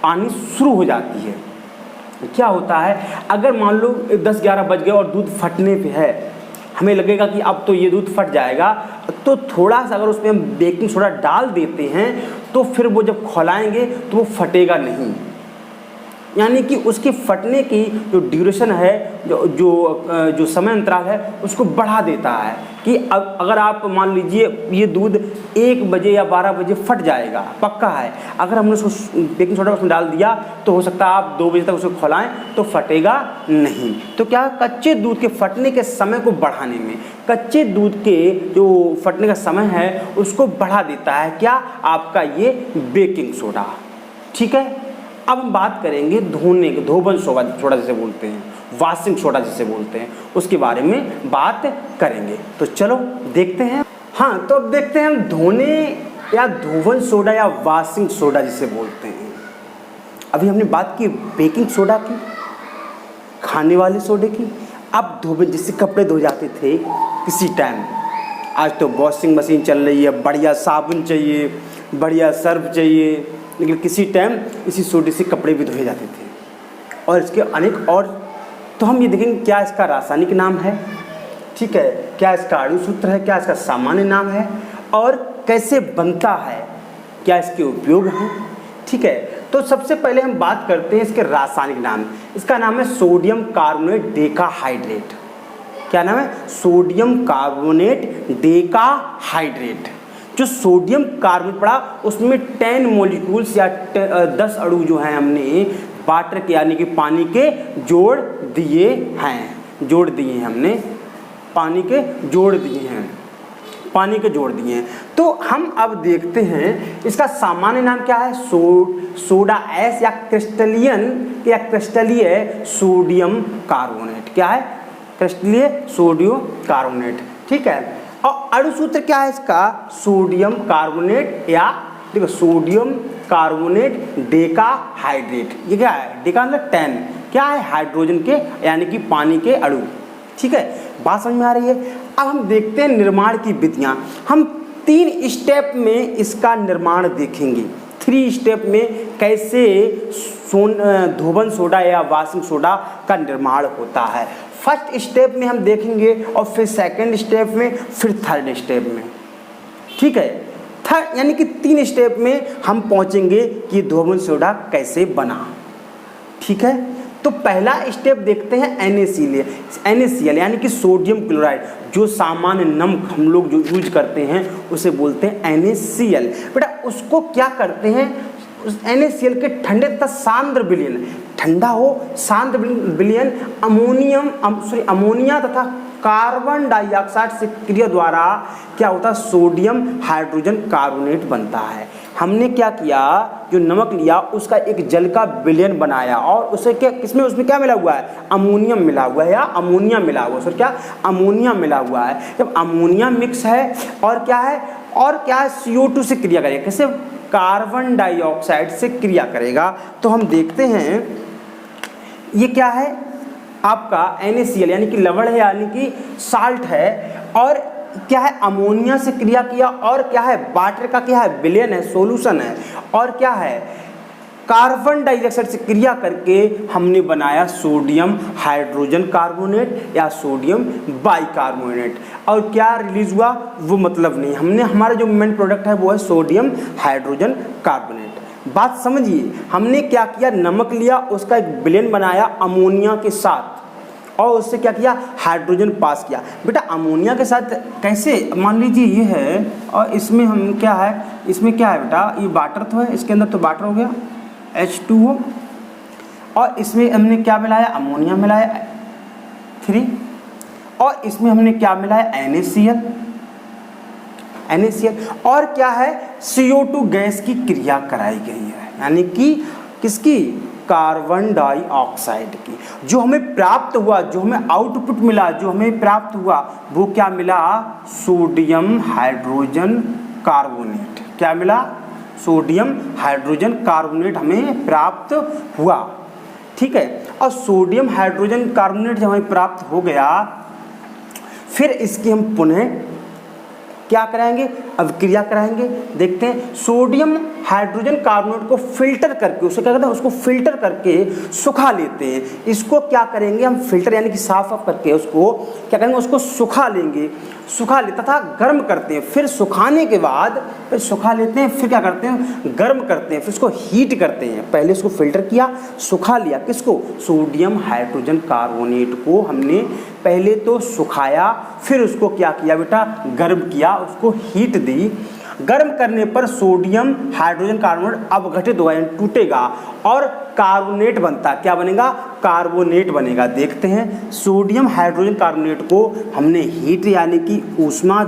आनी शुरू हो जाती है। क्या होता है, अगर मान लो 10-11 बज गए और दूध फटने पे है, हमें लगेगा कि अब तो ये दूध फट जाएगा, तो थोड़ा सा अगर उसमें हम बेकिंग सोडा डाल देते हैं तो फिर वो जब खौलाएंगे तो वो फटेगा नहीं। यानी कि उसके फटने की जो ड्यूरेशन है, जो समय अंतराल है उसको बढ़ा देता है कि अब अगर आप मान लीजिए ये दूध 1 बजे या 12 बजे फट जाएगा, पक्का है। अगर हमने उसको बेकिंग सोडा उसमें डाल दिया तो हो सकता है आप 2 बजे तक उसको खौलाएं तो फटेगा नहीं। तो क्या, कच्चे दूध के फटने के समय को बढ़ाने में, कच्चे दूध के जो फटने का समय है उसको बढ़ा देता है क्या, आपका ये बेकिंग सोडा। ठीक है, अब हम बात करेंगे धोने के, धोबन सोडा जिसे बोलते हैं, वॉशिंग सोडा जिसे बोलते हैं, उसके बारे में बात करेंगे। तो चलो देखते हैं। हाँ, तो अब देखते हैं हम धोने या धोबन सोडा या वॉशिंग सोडा जिसे बोलते हैं। अभी हमने बात की बेकिंग सोडा की, खाने वाले सोडे की। अब धोबन, जिससे कपड़े धो जाते थे किसी टाइम, आज तो वॉशिंग मशीन चल रही है, बढ़िया साबुन चाहिए, बढ़िया सर्फ चाहिए, लेकिन किसी टाइम इसी सोडे से कपड़े भी धोए जाते थे। और इसके अनेक और, तो हम ये देखेंगे क्या इसका रासायनिक नाम है, ठीक है, क्या इसका अणु सूत्र है, क्या इसका सामान्य नाम है और कैसे बनता है, क्या इसके उपयोग हैं। ठीक है, तो सबसे पहले हम बात करते हैं इसके रासायनिक नाम। इसका नाम है सोडियम कार्बोनेट डेकाहाइड्रेट। क्या नाम है, सोडियम कार्बोनेट डेकाहाइड्रेट। जो सोडियम कार्बोनेट पड़ा उसमें 10 मॉलिक्यूल्स या 10 अणु जो हैं हमने वाटर के यानी कि पानी के जोड़ दिए हैं, हमने पानी के जोड़ दिए हैं। तो हम अब देखते हैं इसका सामान्य नाम क्या है, सोडा ऐश या क्रिस्टलीय सोडियम कार्बोनेट। क्या है, क्रिस्टलीय सोडियम कार्बोनेट। ठीक है, और अणु सूत्र क्या है इसका, सोडियम कार्बोनेट या देखो सोडियम कार्बोनेट डेकाहाइड्रेट। ये क्या है, डेका मतलब 10, क्या है, हाइड्रोजन के यानी कि पानी के अणु। ठीक है, बात समझ में आ रही है। अब हम देखते हैं निर्माण की विधियां। हम 3 स्टेप में इसका निर्माण देखेंगे। 3 स्टेप में कैसे धोबन सोडा या वॉशिंग सोडा का निर्माण होता है। फर्स्ट स्टेप में हम देखेंगे और फिर सेकंड स्टेप में, फिर थर्ड स्टेप में। ठीक है, थर्ड यानी कि 3 स्टेप में हम पहुंचेंगे कि धोबन सोडा कैसे बना। ठीक है, तो पहला स्टेप देखते हैं NaCl यानी कि सोडियम क्लोराइड। जो सामान्य नमक हम लोग जो यूज करते हैं उसे बोलते हैं NaCl। बेटा उसको क्या करते हैं, उस NaCl के ठंडे तथा सांद्र विलयन, ठंडा हो सांद्र विलयन अमोनिया तथा कार्बन डाइऑक्साइड से क्रिया द्वारा क्या होता है, सोडियम हाइड्रोजन कार्बोनेट बनता है। हमने क्या किया, जो नमक लिया उसका एक जल का विलयन बनाया और उसे क्या, किसमें, उसमें क्या मिला हुआ है, अमोनियम मिला हुआ है या अमोनिया मिला हुआ है। सर क्या, अमोनिया मिला हुआ है। जब अमोनिया मिक्स है और क्या है, और क्या है CO2 से क्रिया करेगा, कैसे, कार्बन डाइऑक्साइड से क्रिया करेगा। तो हम देखते हैं ये क्या है आपका NaCl यानी कि लवण है, यानी कि साल्ट है, और क्या है अमोनिया से क्रिया किया, और क्या है वाटर का क्या है विलयन है, सॉल्यूशन है, और क्या है कार्बन डाइऑक्साइड से क्रिया करके हमने बनाया सोडियम हाइड्रोजन कार्बोनेट या सोडियम बाइकार्बोनेट। और क्या रिलीज हुआ वो मतलब नहीं, हमने हमारा जो मेन प्रोडक्ट है वो है सोडियम हाइड्रोजन कार्बोनेट। बात समझिए, हमने क्या किया, नमक लिया, उसका एक विलयन बनाया अमोनिया के साथ, और उससे क्या किया, हाइड्रोजन पास किया। बेटा अमोनिया के साथ कैसे, मान लीजिए ये है और इसमें हम क्या है, इसमें क्या है बेटा, ये वाटर तो है, इसके अंदर तो वाटर हो गया H2O, और इसमें हमने क्या मिलाया, अमोनिया मिलाया 3, और इसमें हमने क्या मिलाया NaCl, और क्या है CO2 गैस की क्रिया कराई गई है, यानी कि किसकी, कार्बन डाइऑक्साइड की। जो हमें प्राप्त हुआ, जो हमें आउटपुट मिला, जो हमें प्राप्त हुआ वो क्या मिला, सोडियम हाइड्रोजन कार्बोनेट। क्या मिला, सोडियम हाइड्रोजन कार्बोनेट हमें प्राप्त हुआ, ठीक है। और सोडियम हाइड्रोजन कार्बोनेट जब हमें प्राप्त हो गया, फिर इसकी हम पुनः क्या कराएंगे, अभिक्रिया कराएंगे। देखते हैं सोडियम हाइड्रोजन कार्बोनेट को फिल्टर करके, उसे क्या करते हैं, उसको फिल्टर करके सुखा लेते हैं। इसको क्या करेंगे हम, फिल्टर यानी कि साफ करके उसको क्या करेंगे, उसको सुखा लेंगे, सुखा ले तथा गर्म करते हैं। फिर सुखाने के बाद फिर सुखा लेते हैं, फिर क्या करते हैं, गर्म करते हैं, फिर उसको हीट करते हैं। पहले इसको फिल्टर किया, सुखा लिया, किसको, सोडियम हाइड्रोजन कार्बोनेट को हमने पहले तो सुखाया, फिर उसको क्या किया बेटा, गर्म किया, उसको हीट दी। गर्म करने पर सोडियम हाइड्रोजन कार्बोनेट अवघटित होगा, यानी टूटेगा, और कार्बोनेट बनता, क्या बनेगा, कार्बोनेट बनेगा। देखते हैं सोडियम हाइड्रोजन कार्बोनेट को हमने हीट यानी कि ऊष्मा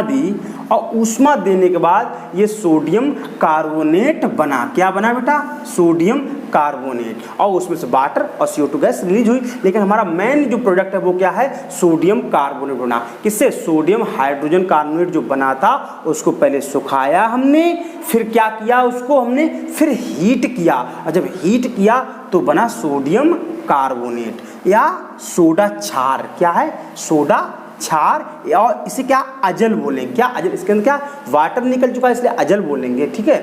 दी, और ऊष्मा देने के बाद ये सोडियम कार्बोनेट बना। क्या बना बेटा, सोडियम कार्बोनेट, और उसमें से वाटर और CO2 गैस रिलीज हुई। लेकिन हमारा मेन जो प्रोडक्ट है वो क्या है, सोडियम कार्बोनेट बना। किससे, सोडियम हाइड्रोजन कार्बोनेट जो बना था उसको पहले सुखाया हमने, फिर क्या किया, उसको हमने फिर हीट किया, और जब हीट किया तो बना सोडियम कार्बोनेट या सोडा क्षार। क्या है, सोडा क्षार, और इसे क्या अजल बोलेंगे। क्या अजल, इसके अंदर क्या वाटर निकल चुका है इसलिए अजल बोलेंगे, ठीक है,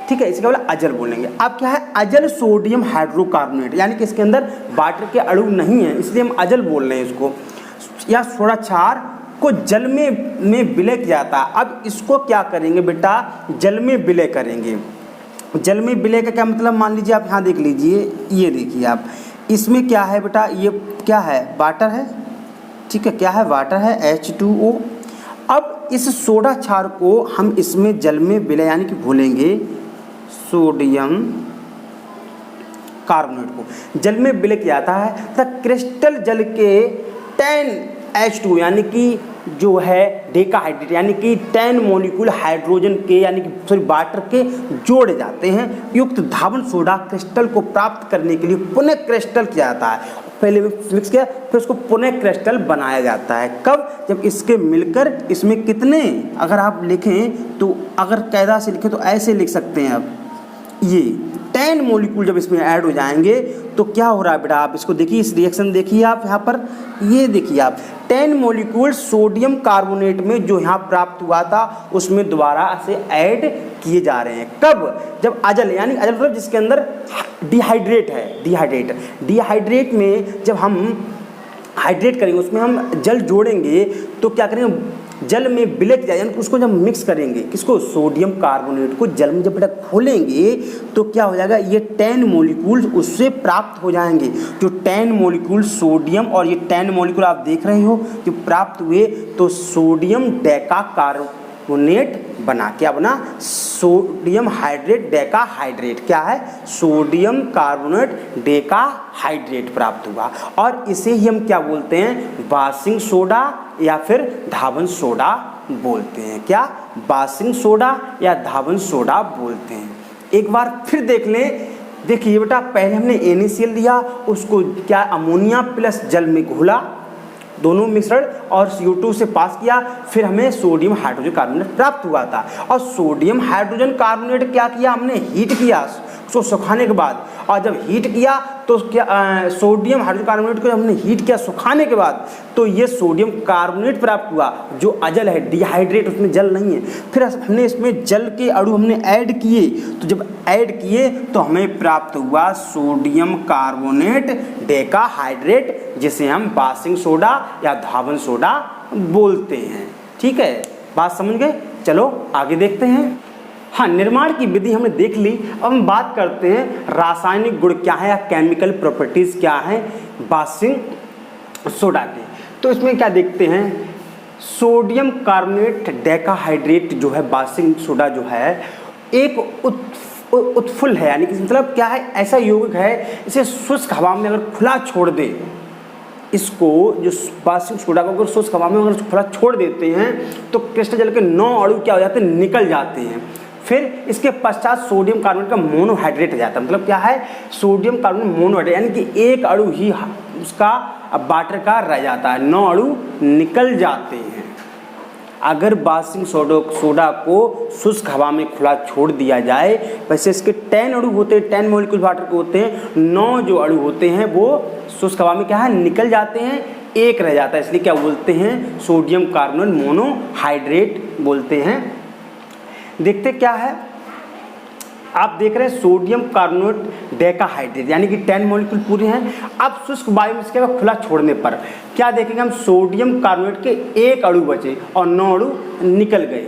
ठीक है, इसे क्या बोला, अजल बोलेंगे। अब क्या है, अजल सोडियम हाइड्रोकार्बोनेट, यानी कि इसके अंदर वाटर के अणु नहीं है इसलिए हम अजल बोल रहे हैं इसको, या सोडा क्षार को जल में विलय किया जाता है। अब इसको क्या करेंगे बेटा, जल में विलय करेंगे। जल में विलय का क्या मतलब, मान लीजिए आप यहाँ देख लीजिए, ये देखिए आप, इसमें क्या है बेटा, ये क्या है, वाटर है, ठीक है, क्या है, वाटर है H2O। अब इस सोडा क्षार को हम इसमें जल में विलय यानी कि घोलेंगे, सोडियम कार्बोनेट को जल में विलय किया जाता है, तथा क्रिस्टल जल के 10H2 यानी कि जो है डेकाहाइड्रेट यानी कि 10 मॉलिक्यूल हाइड्रोजन के यानी कि सॉरी वाटर के जोड़े जाते हैं युक्त धावन सोडा क्रिस्टल को प्राप्त करने के लिए पुनः क्रिस्टल किया जाता है। पहले मिक्स किया फिर उसको पुनः क्रिस्टल बनाया जाता है। कब, जब इसके मिलकर इसमें कितने, अगर आप लिखें तो अगर कायदा से लिखें तो ऐसे लिख सकते हैं आप, ये 10 मॉलिक्यूल जब इसमें ऐड हो जाएंगे तो क्या हो रहा है बेटा, आप इसको देखिए, इस रिएक्शन देखिए आप यहाँ पर, ये देखिए आप 10 मॉलिक्यूल सोडियम कार्बोनेट में जो यहाँ प्राप्त हुआ था उसमें दोबारा से ऐड किए जा रहे हैं। कब, जब अजल यानी अजल मतलब जिसके अंदर डिहाइड्रेट है, डिहाइड्रेट में जब हम हाइड्रेट करेंगे उसमें हम जल जोड़ेंगे तो क्या करेंगे, जल में विलय किया यानी उसको जब मिक्स करेंगे, किसको, सोडियम कार्बोनेट को जल में जब बेटा खोलेंगे तो क्या हो जाएगा, ये 10 मॉलिक्यूल उससे प्राप्त हो जाएंगे। जो 10 मॉलिक्यूल सोडियम और ये 10 मॉलिक्यूल आप देख रहे हो जो प्राप्त हुए तो सोडियम डेका कार्बोनेट बना, क्या बना, सोडियम हाइड्रेट डेका हाइड्रेट, क्या है, सोडियम कार्बोनेट डेका हाइड्रेट प्राप्त हुआ। और इसे ही हम क्या बोलते हैं, वाशिंग सोडा या फिर धावन सोडा बोलते हैं। क्या, वाशिंग सोडा या धावन सोडा बोलते हैं। एक बार फिर देख लें, देखिए बेटा पहले हमने NaCl लिया, उसको क्या अमोनिया प्लस जल में घोला, दोनों मिश्रण और CO2 से पास किया, फिर हमें सोडियम हाइड्रोजन कार्बोनेट प्राप्त हुआ था। और सोडियम हाइड्रोजन कार्बोनेट क्या किया हमने, हीट किया उसको सुखाने के बाद, और जब हीट किया तो क्या सोडियम हाइड्रोजन कार्बोनेट को हमने हीट किया सुखाने के बाद, तो ये सोडियम कार्बोनेट प्राप्त हुआ जो अजल है, डिहाइड्रेट, उसमें जल नहीं है। फिर हमने इसमें जल के अणु हमने ऐड किए, तो जब ऐड किए तो हमें प्राप्त हुआ सोडियम कार्बोनेट डेकाहाइड्रेट, जिसे हम बाशिंग सोडा या धावन सोडा बोलते हैं। ठीक है, बात समझ गए? चलो आगे देखते हैं। हाँ, निर्माण की विधि हमने देख ली। अब हम बात करते हैं रासायनिक गुण क्या है या केमिकल प्रॉपर्टीज क्या है बाशिंग सोडा के। तो इसमें क्या देखते हैं, सोडियम कार्बोनेट डेकाहाइड्रेट जो है बाशिंग सोडा जो है एक उत्फुल्ल है, यानी कि मतलब क्या है, ऐसा यौगिक है इसे शुष्क हवा में अगर खुला छोड़ दे, इसको जो बाशिंग सोडा को अगर शुष्क हवा में अगर खुला छोड़ देते हैं तो कृष्ण जल के 9 अणु क्या हो जाते हैं, निकल जाते हैं। फिर इसके पश्चात सोडियम कार्बोनेट का मोनोहाइड्रेट हो जाता है। मतलब क्या है, सोडियम कार्बोनेट मोनोहाइड्रेट, यानी कि एक अणु ही उसका वाटर का रह जाता है, 9 अणु निकल जाते हैं। अगर बाशिंग सोडा को शुष्क हवा में खुला छोड़ दिया जाए, वैसे इसके 10 अणु होते हैं, 10 मॉलिक्यूल वाटर के होते हैं, 9 जो अणु होते हैं वो शुष्क हवा में क्या है, निकल जाते हैं, एक रह जाता है, इसलिए क्या बोलते हैं, सोडियम कार्बोनेट मोनोहाइड्रेट बोलते हैं। देखते क्या है, आप देख रहे हैं सोडियम कार्बोनेट डेकाहाइड्रेट, यानी कि 10 मॉलिक्यूल पूरे हैं। अब शुष्क वायु में इसके खुला छोड़ने पर क्या देखेंगे हम, सोडियम कार्बोनेट के 1 अणु बचे और 9 अणु निकल गए।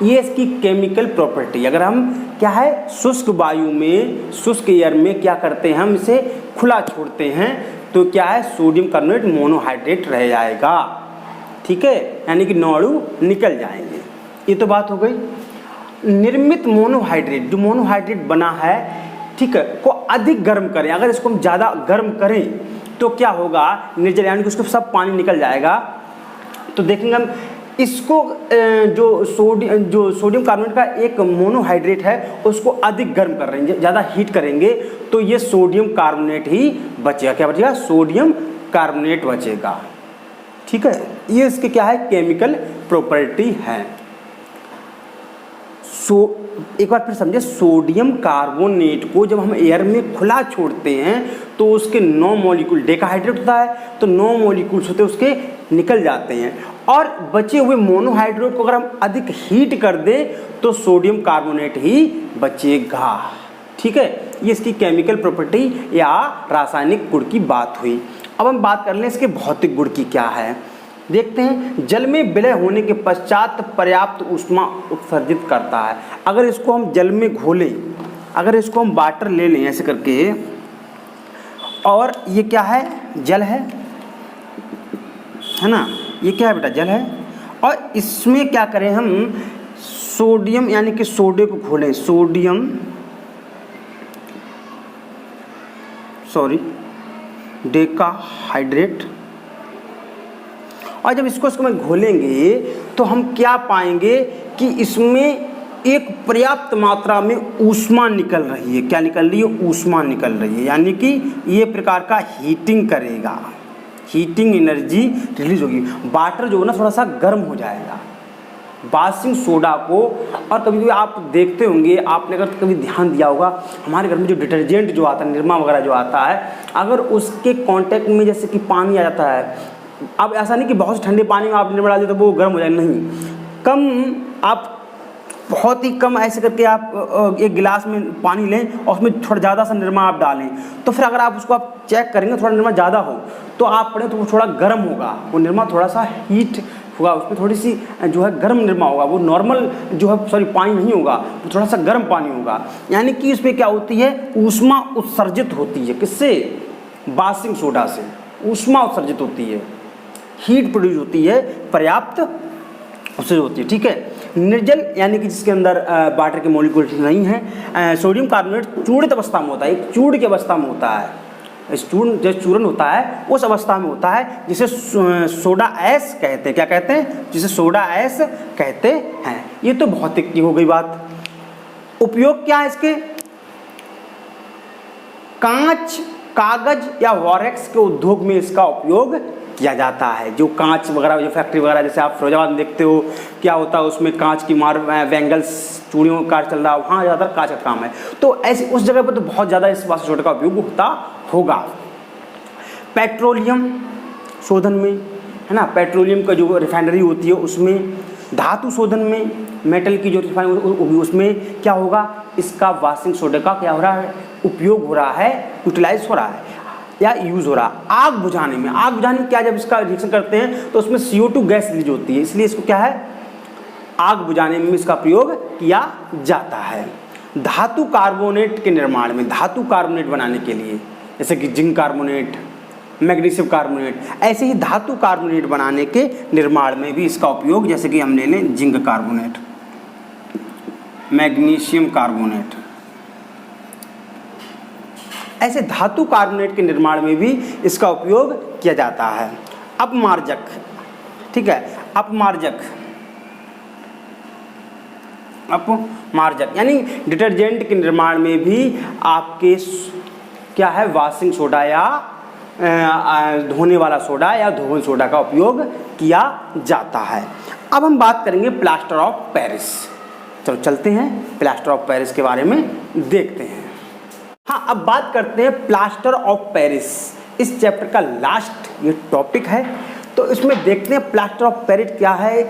ये इसकी केमिकल प्रॉपर्टी। अगर हम क्या है, शुष्क वायु में, शुष्क एयर में क्या करते हैं, हम इसे खुला छोड़ते हैं तो क्या है, सोडियम कार्बोनेट मोनोहाइड्रेट रह जाएगा। ठीक है, यानी कि 9 अणु निकल जाएंगे। ये तो बात हो गई। निर्मित मोनोहाइड्रेट, जो मोनोहाइड्रेट बना है, ठीक है, को अधिक गर्म करें। अगर इसको हम ज़्यादा गर्म करें तो क्या होगा, निर्जल, यानी कि उसको सब पानी निकल जाएगा। तो देखेंगे हम इसको जो सोडियम कार्बोनेट का एक मोनोहाइड्रेट है उसको अधिक गर्म कर रहे हैं, ज़्यादा हीट करेंगे तो ये सोडियम कार्बोनेट ही बचेगा। क्या बचेगा, सोडियम कार्बोनेट बचेगा। ठीक है, ये इसके क्या है, केमिकल प्रॉपर्टी है। एक बार फिर समझे, सोडियम कार्बोनेट को जब हम एयर में खुला छोड़ते हैं तो उसके 9 मॉलिक्यूल डेकाहाइड्रेट होता है, तो 9 मॉलिक्यूल्स होते हैं उसके निकल जाते हैं, और बचे हुए मोनोहाइड्रेट को अगर हम अधिक हीट कर दें तो सोडियम कार्बोनेट ही बचेगा। ठीक है, ये इसकी केमिकल प्रॉपर्टी या रासायनिक गुण की बात हुई। अब हम बात कर लें इसके भौतिक गुण की क्या है। देखते हैं, जल में विलय होने के पश्चात पर्याप्त ऊष्मा उत्सर्जित करता है। अगर इसको हम जल में घोलें, अगर इसको हम वाटर ले लें ऐसे करके, और ये क्या है, जल है ना, ये क्या है बेटा, जल है, और इसमें क्या करें हम, सोडियम यानी कि सोडे को घोलें, सोडियम डेकाहाइड्रेट, और जब इसको में घोलेंगे तो हम क्या पाएंगे कि इसमें एक पर्याप्त मात्रा में ऊष्मा निकल रही है। क्या निकल रही है, ऊष्मा निकल रही है, यानी कि ये प्रकार का हीटिंग करेगा, हीटिंग एनर्जी रिलीज होगी। वाटर जो है ना थोड़ा सा गर्म हो जाएगा बाशिंग सोडा को। और कभी कभी आप देखते होंगे, आपने अगर कभी ध्यान दिया होगा, हमारे घर में जो डिटर्जेंट जो आता है, निरमा वगैरह जो आता है, अगर उसके कांटेक्ट में जैसे कि पानी आ जाता है, अब ऐसा नहीं कि बहुत ठंडे पानी में आप निरमा डाल दें तो वो गर्म हो जाए, नहीं, कम, आप बहुत ही कम ऐसे करके आप एक गिलास में पानी लें और उसमें थोड़ा ज़्यादा सा निरमा आप डालें, तो फिर अगर आप उसको आप चेक करेंगे थोड़ा निरमा ज़्यादा हो तो आप पढ़ें तो वो थोड़ा गर्म होगा, वो निरमा थोड़ा सा हीट होगा, उसमें थोड़ी सी जो है गर्म निरमा होगा, वो नॉर्मल जो है पानी नहीं होगा, वो थोड़ा सा गर्म पानी होगा। यानी कि इसमें क्या होती है, ऊष्मा उत्सर्जित होती है। किससे, बाशिंग सोडा से ऊष्मा उत्सर्जित होती है, हीट प्रोड्यूस होती है, पर्याप्त उससे होती है। ठीक है, निर्जल यानी कि जिसके अंदर वाटर के मॉलिक्यूल्स नहीं है। सोडियम कार्बोनेट चूर्णित अवस्था में होता है, एक चूर्ण की अवस्था में होता है, इस चूर्ण जो चूर्ण होता है उस अवस्था में होता है जिसे सोडा ऐश कहते हैं। क्या कहते हैं, जिसे सोडा ऐश कहते हैं। ये तो भौतिक की हो गई बात। उपयोग क्या है इसके, कांच, कागज या वॉरेक्स के उद्योग में इसका उपयोग किया जाता है। जो कांच वगैरह, जो फैक्ट्री वगैरह जैसे आप फिरोजाबाद में देखते हो क्या होता है, उसमें कांच की बैंगल्स चूड़ियों का चल रहा है, वहाँ ज़्यादातर कांच का काम है। तो ऐसे उस जगह पर तो बहुत ज़्यादा इस वास्तु सोडा का उपयोग होता होगा। पेट्रोलियम शोधन में, है ना, पेट्रोलियम का जो रिफाइनरी होती है उसमें, धातु शोधन में, मेटल की जो रिफाइनरी उसमें क्या होगा, इसका वाशिंग सोडा का क्या हो रहा है, उपयोग हो रहा है, यूटिलाइज हो रहा है या यूज़ हो रहा है। आग बुझाने में, आग बुझाने में क्या, जब इसका रिएक्शन करते हैं तो उसमें CO2 गैस रिलीज होती है, इसलिए इसको क्या है, आग बुझाने में इसका प्रयोग किया जाता है। धातु कार्बोनेट के निर्माण में, धातु कार्बोनेट बनाने के लिए, जैसे कि जिंक कार्बोनेट, मैग्नीशियम कार्बोनेट, ऐसे ही धातु कार्बोनेट बनाने के निर्माण में भी इसका उपयोग, जैसे कि हम ले लें जिंक कार्बोनेट, मैग्नीशियम कार्बोनेट, ऐसे धातु कार्बोनेट के निर्माण में भी इसका उपयोग किया जाता है। अपमार्जक, ठीक है, अपमार्जक यानी डिटर्जेंट के निर्माण में भी आपके क्या है, वॉशिंग सोडा या धोने वाला सोडा या धोवन सोडा का उपयोग किया जाता है। अब हम बात करेंगे प्लास्टर ऑफ पेरिस। चलो चलते हैं प्लास्टर ऑफ पेरिस के बारे में देखते हैं। हाँ, अब बात करते हैं प्लास्टर ऑफ पेरिस, इस चैप्टर का लास्ट ये टॉपिक है। तो इसमें देखते हैं प्लास्टर ऑफ पेरिस क्या है,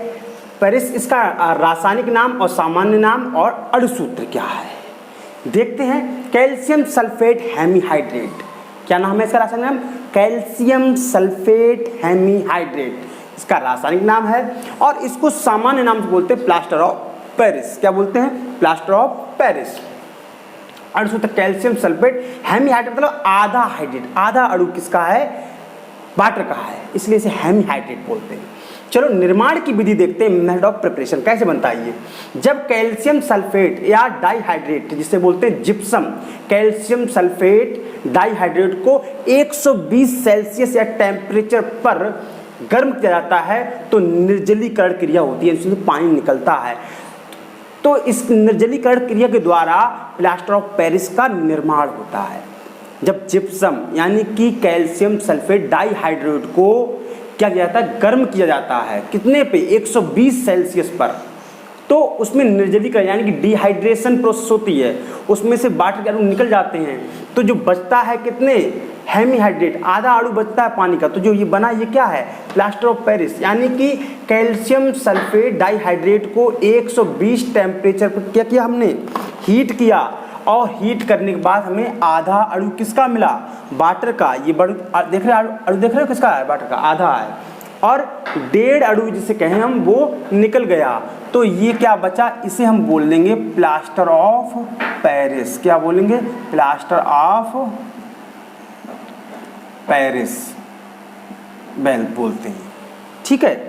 पेरिस इसका रासायनिक नाम और सामान्य नाम और अणुसूत्र क्या है। देखते हैं कैल्शियम सल्फेट हेमीहाइड्रेट, क्या नाम है इसका रासायनिक नाम, कैल्शियम सल्फेट हेमीहाइड्रेट इसका रासायनिक नाम है, और इसको सामान्य नाम से बोलते हैं प्लास्टर ऑफ पेरिस। क्या बोलते हैं, प्लास्टर ऑफ पेरिस। अणुसूत्र कैल्शियम सल्फेट हेमीहाइड्रेट मतलब आधा हाइड्रेट, आधा अणु किसका है, वाटर का है, इसलिए इसे हेमीहाइड्रेट बोलते हैं। चलो निर्माण की विधि देखते हैं, मेथड ऑफ प्रिपरेशन कैसे बनता है ये। जब कैल्शियम सल्फेट या डाइहाइड्रेट जिसे बोलते हैं जिप्सम, कैल्शियम सल्फेट डाइहाइड्रेट को 120 सेल्सियस या टेम्परेचर पर गर्म किया जाता है तो निर्जलीकरण क्रिया होती है, इसमें पानी निकलता है। तो इस निर्जलीकरण क्रिया के द्वारा प्लास्टर ऑफ पेरिस का निर्माण होता है। जब जिप्सम यानी कि कैल्शियम सल्फेट डाइहाइड्रेट को क्या किया जाता है, गर्म किया जाता है, कितने पे, 120 सेल्सियस पर, तो उसमें निर्जलीकरण यानी कि डिहाइड्रेशन प्रोसेस होती है, उसमें से वाटर के अणु निकल जाते हैं, तो जो बचता है कितने, हेमीहाइड्रेट, आधा अणु बचता है पानी का, तो जो ये बना ये क्या है, प्लास्टर ऑफ पेरिस। यानी कि कैल्शियम सल्फेट डाइहाइड्रेट को 120 टेम्परेचर पर क्या किया हमने, हीट किया, और हीट करने के बाद हमें आधा अणु किसका मिला, वाटर का। ये बड़ू देख रहे अणु देख रहे हो किसका है, वाटर का आधा है, और 1.5 अणु जिसे कहें हम वो निकल गया, तो ये क्या बचा, इसे हम बोल देंगे प्लास्टर ऑफ पेरिस। क्या बोलेंगे, प्लास्टर ऑफ पेरिस बेल बोलते हैं, ठीक है।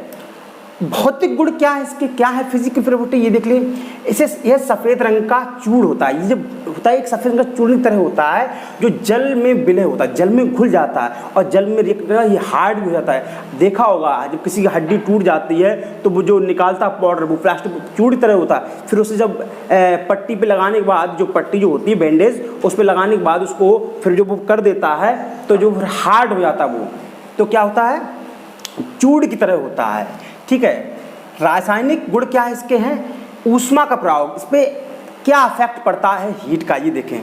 भौतिक गुण क्या है इसके, क्या है फिजिकल प्रॉपर्टी, ये देख लिए। इसे यह सफ़ेद रंग का चूड़ होता है, ये जब होता है एक सफ़ेद रंग का चूड़ की तरह होता है, जो जल में विलय होता है, जल में घुल जाता है और जल में ये हार्ड भी हो जाता है। देखा होगा जब किसी की हड्डी टूट जाती है तो वो जो निकालता पाउडर वो प्लास्टिक चूड़ की तरह होता है, फिर उसे जब पट्टी पे लगाने के बाद, जो पट्टी जो होती है बैंडेज, उस पर लगाने के बाद उसको फिर जो वो कर देता है तो जो फिर हार्ड हो जाता है वो, तो क्या होता है, चूड़ की तरह होता है, ठीक है। रासायनिक गुण क्या है इसके हैं, ऊष्मा का प्रभाव, इस पर क्या इफेक्ट पड़ता है हीट का, ये देखें।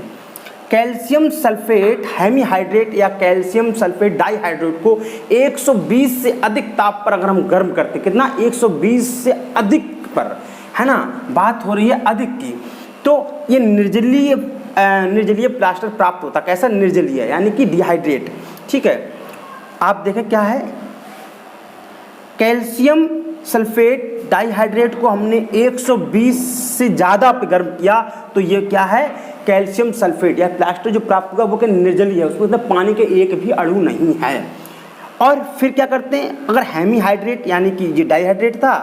कैल्शियम सल्फेट हेमीहाइड्रेट या कैल्शियम सल्फेट डाइहाइड्रेट को 120 से अधिक ताप पर अगर हम गर्म करते, कितना, 120 से अधिक पर, है ना, बात हो रही है अधिक की, तो ये निर्जलीय प्लास्टर प्राप्त होता। कैसा, निर्जलीय यानी कि डिहाइड्रेट, ठीक है। आप देखें क्या है, कैल्शियम सल्फेट डाइहाइड्रेट को हमने 120 से ज़्यादा पे गर्म किया, तो ये क्या है, कैल्शियम सल्फेट या प्लास्टर जो प्राप्त होगा वो क्या, निर्जलीय है, उसमें मतलब पानी के एक भी अणु नहीं है। और फिर क्या करते हैं, अगर हेमीहाइड्रेट यानी कि ये डाइहाइड्रेट था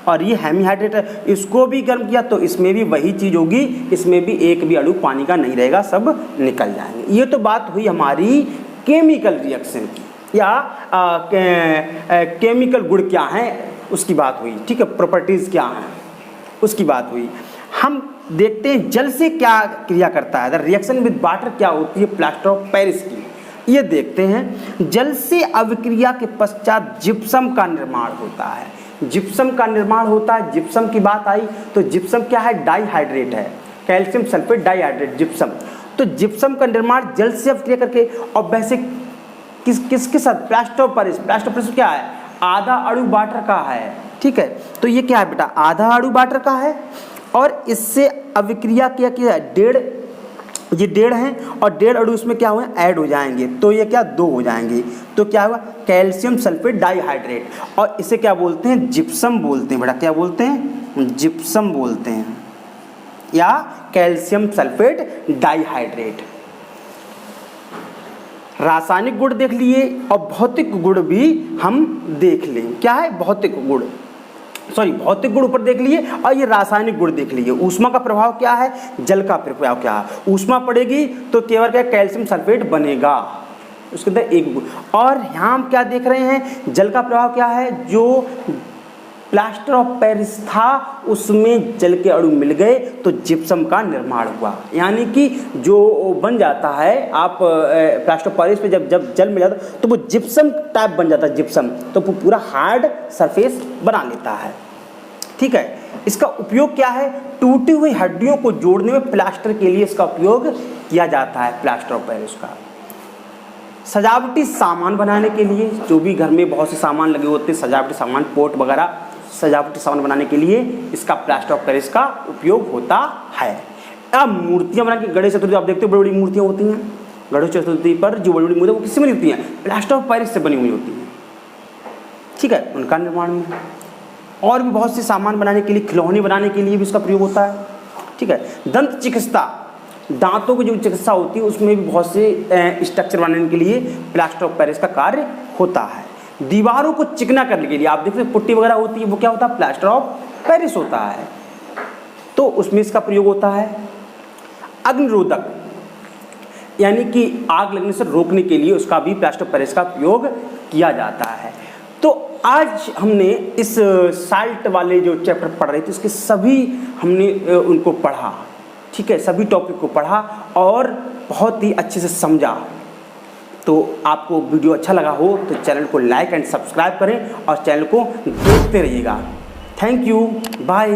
और ये हेमीहाइड्रेट है, इसको भी गर्म किया तो इसमें भी वही चीज़ होगी, इसमें भी एक भी अणु पानी का नहीं रहेगा, सब निकल जाएंगे। ये तो बात हुई हमारी केमिकल रिएक्शन की, या केमिकल गुण क्या हैं उसकी बात हुई, ठीक है, प्रॉपर्टीज़ क्या हैं उसकी बात हुई। हम देखते हैं जल से क्या क्रिया करता है, द रिएक्शन विद वाटर क्या होती है प्लास्टर ऑफ पेरिस की। ये देखते हैं। जल से अभिक्रिया के पश्चात जिप्सम का निर्माण होता है। जिप्सम का निर्माण होता है। जिप्सम की बात आई तो जिप्सम क्या है? डाइहाइड्रेट है, कैल्शियम सल्फेट डाइहाइड्रेट जिप्सम। तो जिप्सम का निर्माण जल से अभिक्रिया करके, और वैसे किसके साथ? Plaster of Paris. Plaster of Paris क्या है? आधा अणु वाटर का है, ठीक है। तो ये क्या है बेटा? आधा अणु वाटर का है, और इससे अभिक्रिया क्या है? ये 1.5 हैं, और 1.5 अणु इसमें क्या हुए? ऐड हो जाएंगे, तो ये क्या? 2 हो जाएंगे। तो क्या हुआ? कैल्शियम सल्फेट डाइहाइड्रेट, और इसे क्या बोलते हैं? जिप्सम बोलते हैं बेटा। क्या बोलते हैं? जिप्सम बोलते हैं, या कैल्शियम सल्फेट डाइहाइड्रेट। रासायनिक गुण देख लिए, और भौतिक गुण भी हम देख लें। क्या है? भौतिक गुण ऊपर देख लिए, और ये रासायनिक गुण देख लिए। ऊष्मा का प्रभाव क्या है? जल का प्रभाव क्या है? ऊष्मा पड़ेगी तो केवल क्या? कैल्शियम सल्फेट बनेगा, उसके अंदर एक गुण। और यहाँ हम क्या देख रहे हैं? जल का प्रभाव क्या है? जो प्लास्टर ऑफ पेरिस था उसमें जल के अणु मिल गए तो जिप्सम का निर्माण हुआ। यानी कि जो बन जाता है, आप प्लास्टर ऑफ पेरिस पे जब जल मिल जाता तो वो जिप्सम टाइप बन जाता है। जिप्सम तो वो पूरा हार्ड सरफेस बना लेता है, ठीक है। इसका उपयोग क्या है? टूटी हुई हड्डियों को जोड़ने में प्लास्टर के लिए इसका उपयोग किया जाता है, प्लास्टर ऑफ पेरिस का। सजावटी सामान बनाने के लिए, जो भी घर में बहुत से सामान लगे होते हैं, सजावटी सामान, पोट वगैरह, सजावटी सामान बनाने के लिए इसका प्लास्टर ऑफ पेरिस का उपयोग होता है। अब मूर्तियां बनाने की, गणेश चतुर्थी आप देखते हो बड़ी बड़ी मूर्तियां होती हैं। गणेश चतुर्थी पर जो बड़ी बड़ी मूर्तियां वो किससे बनी होती हैं? प्लास्टर ऑफ पेरिस से बनी हुई होती हैं, ठीक है। उनका निर्माण में और भी बहुत से सामान बनाने के लिए, खिलौने बनाने के लिए भी इसका प्रयोग होता है, ठीक है। दंत चिकित्सा, दांतों की जो चिकित्सा होती है उसमें भी बहुत से स्ट्रक्चर बनाने के लिए प्लास्टर ऑफ पेरिस का कार्य होता है। दीवारों को चिकना करने के लिए, आप देखते हैं पुट्टी वगैरह होती है, वो क्या होता है? प्लास्टर ऑफ पेरिस होता है, तो उसमें इसका प्रयोग होता है। अग्निरोधक, यानी कि आग लगने से रोकने के लिए उसका भी प्लास्टर ऑफ पेरिस का प्रयोग किया जाता है। तो आज हमने इस साल्ट वाले जो चैप्टर पढ़ रहे थे उसके सभी हमने उनको पढ़ा, ठीक है, सभी टॉपिक को पढ़ा और बहुत ही अच्छे से समझा। तो आपको वीडियो अच्छा लगा हो तो चैनल को लाइक एंड सब्सक्राइब करें और चैनल को देखते रहिएगा। Thank you, bye.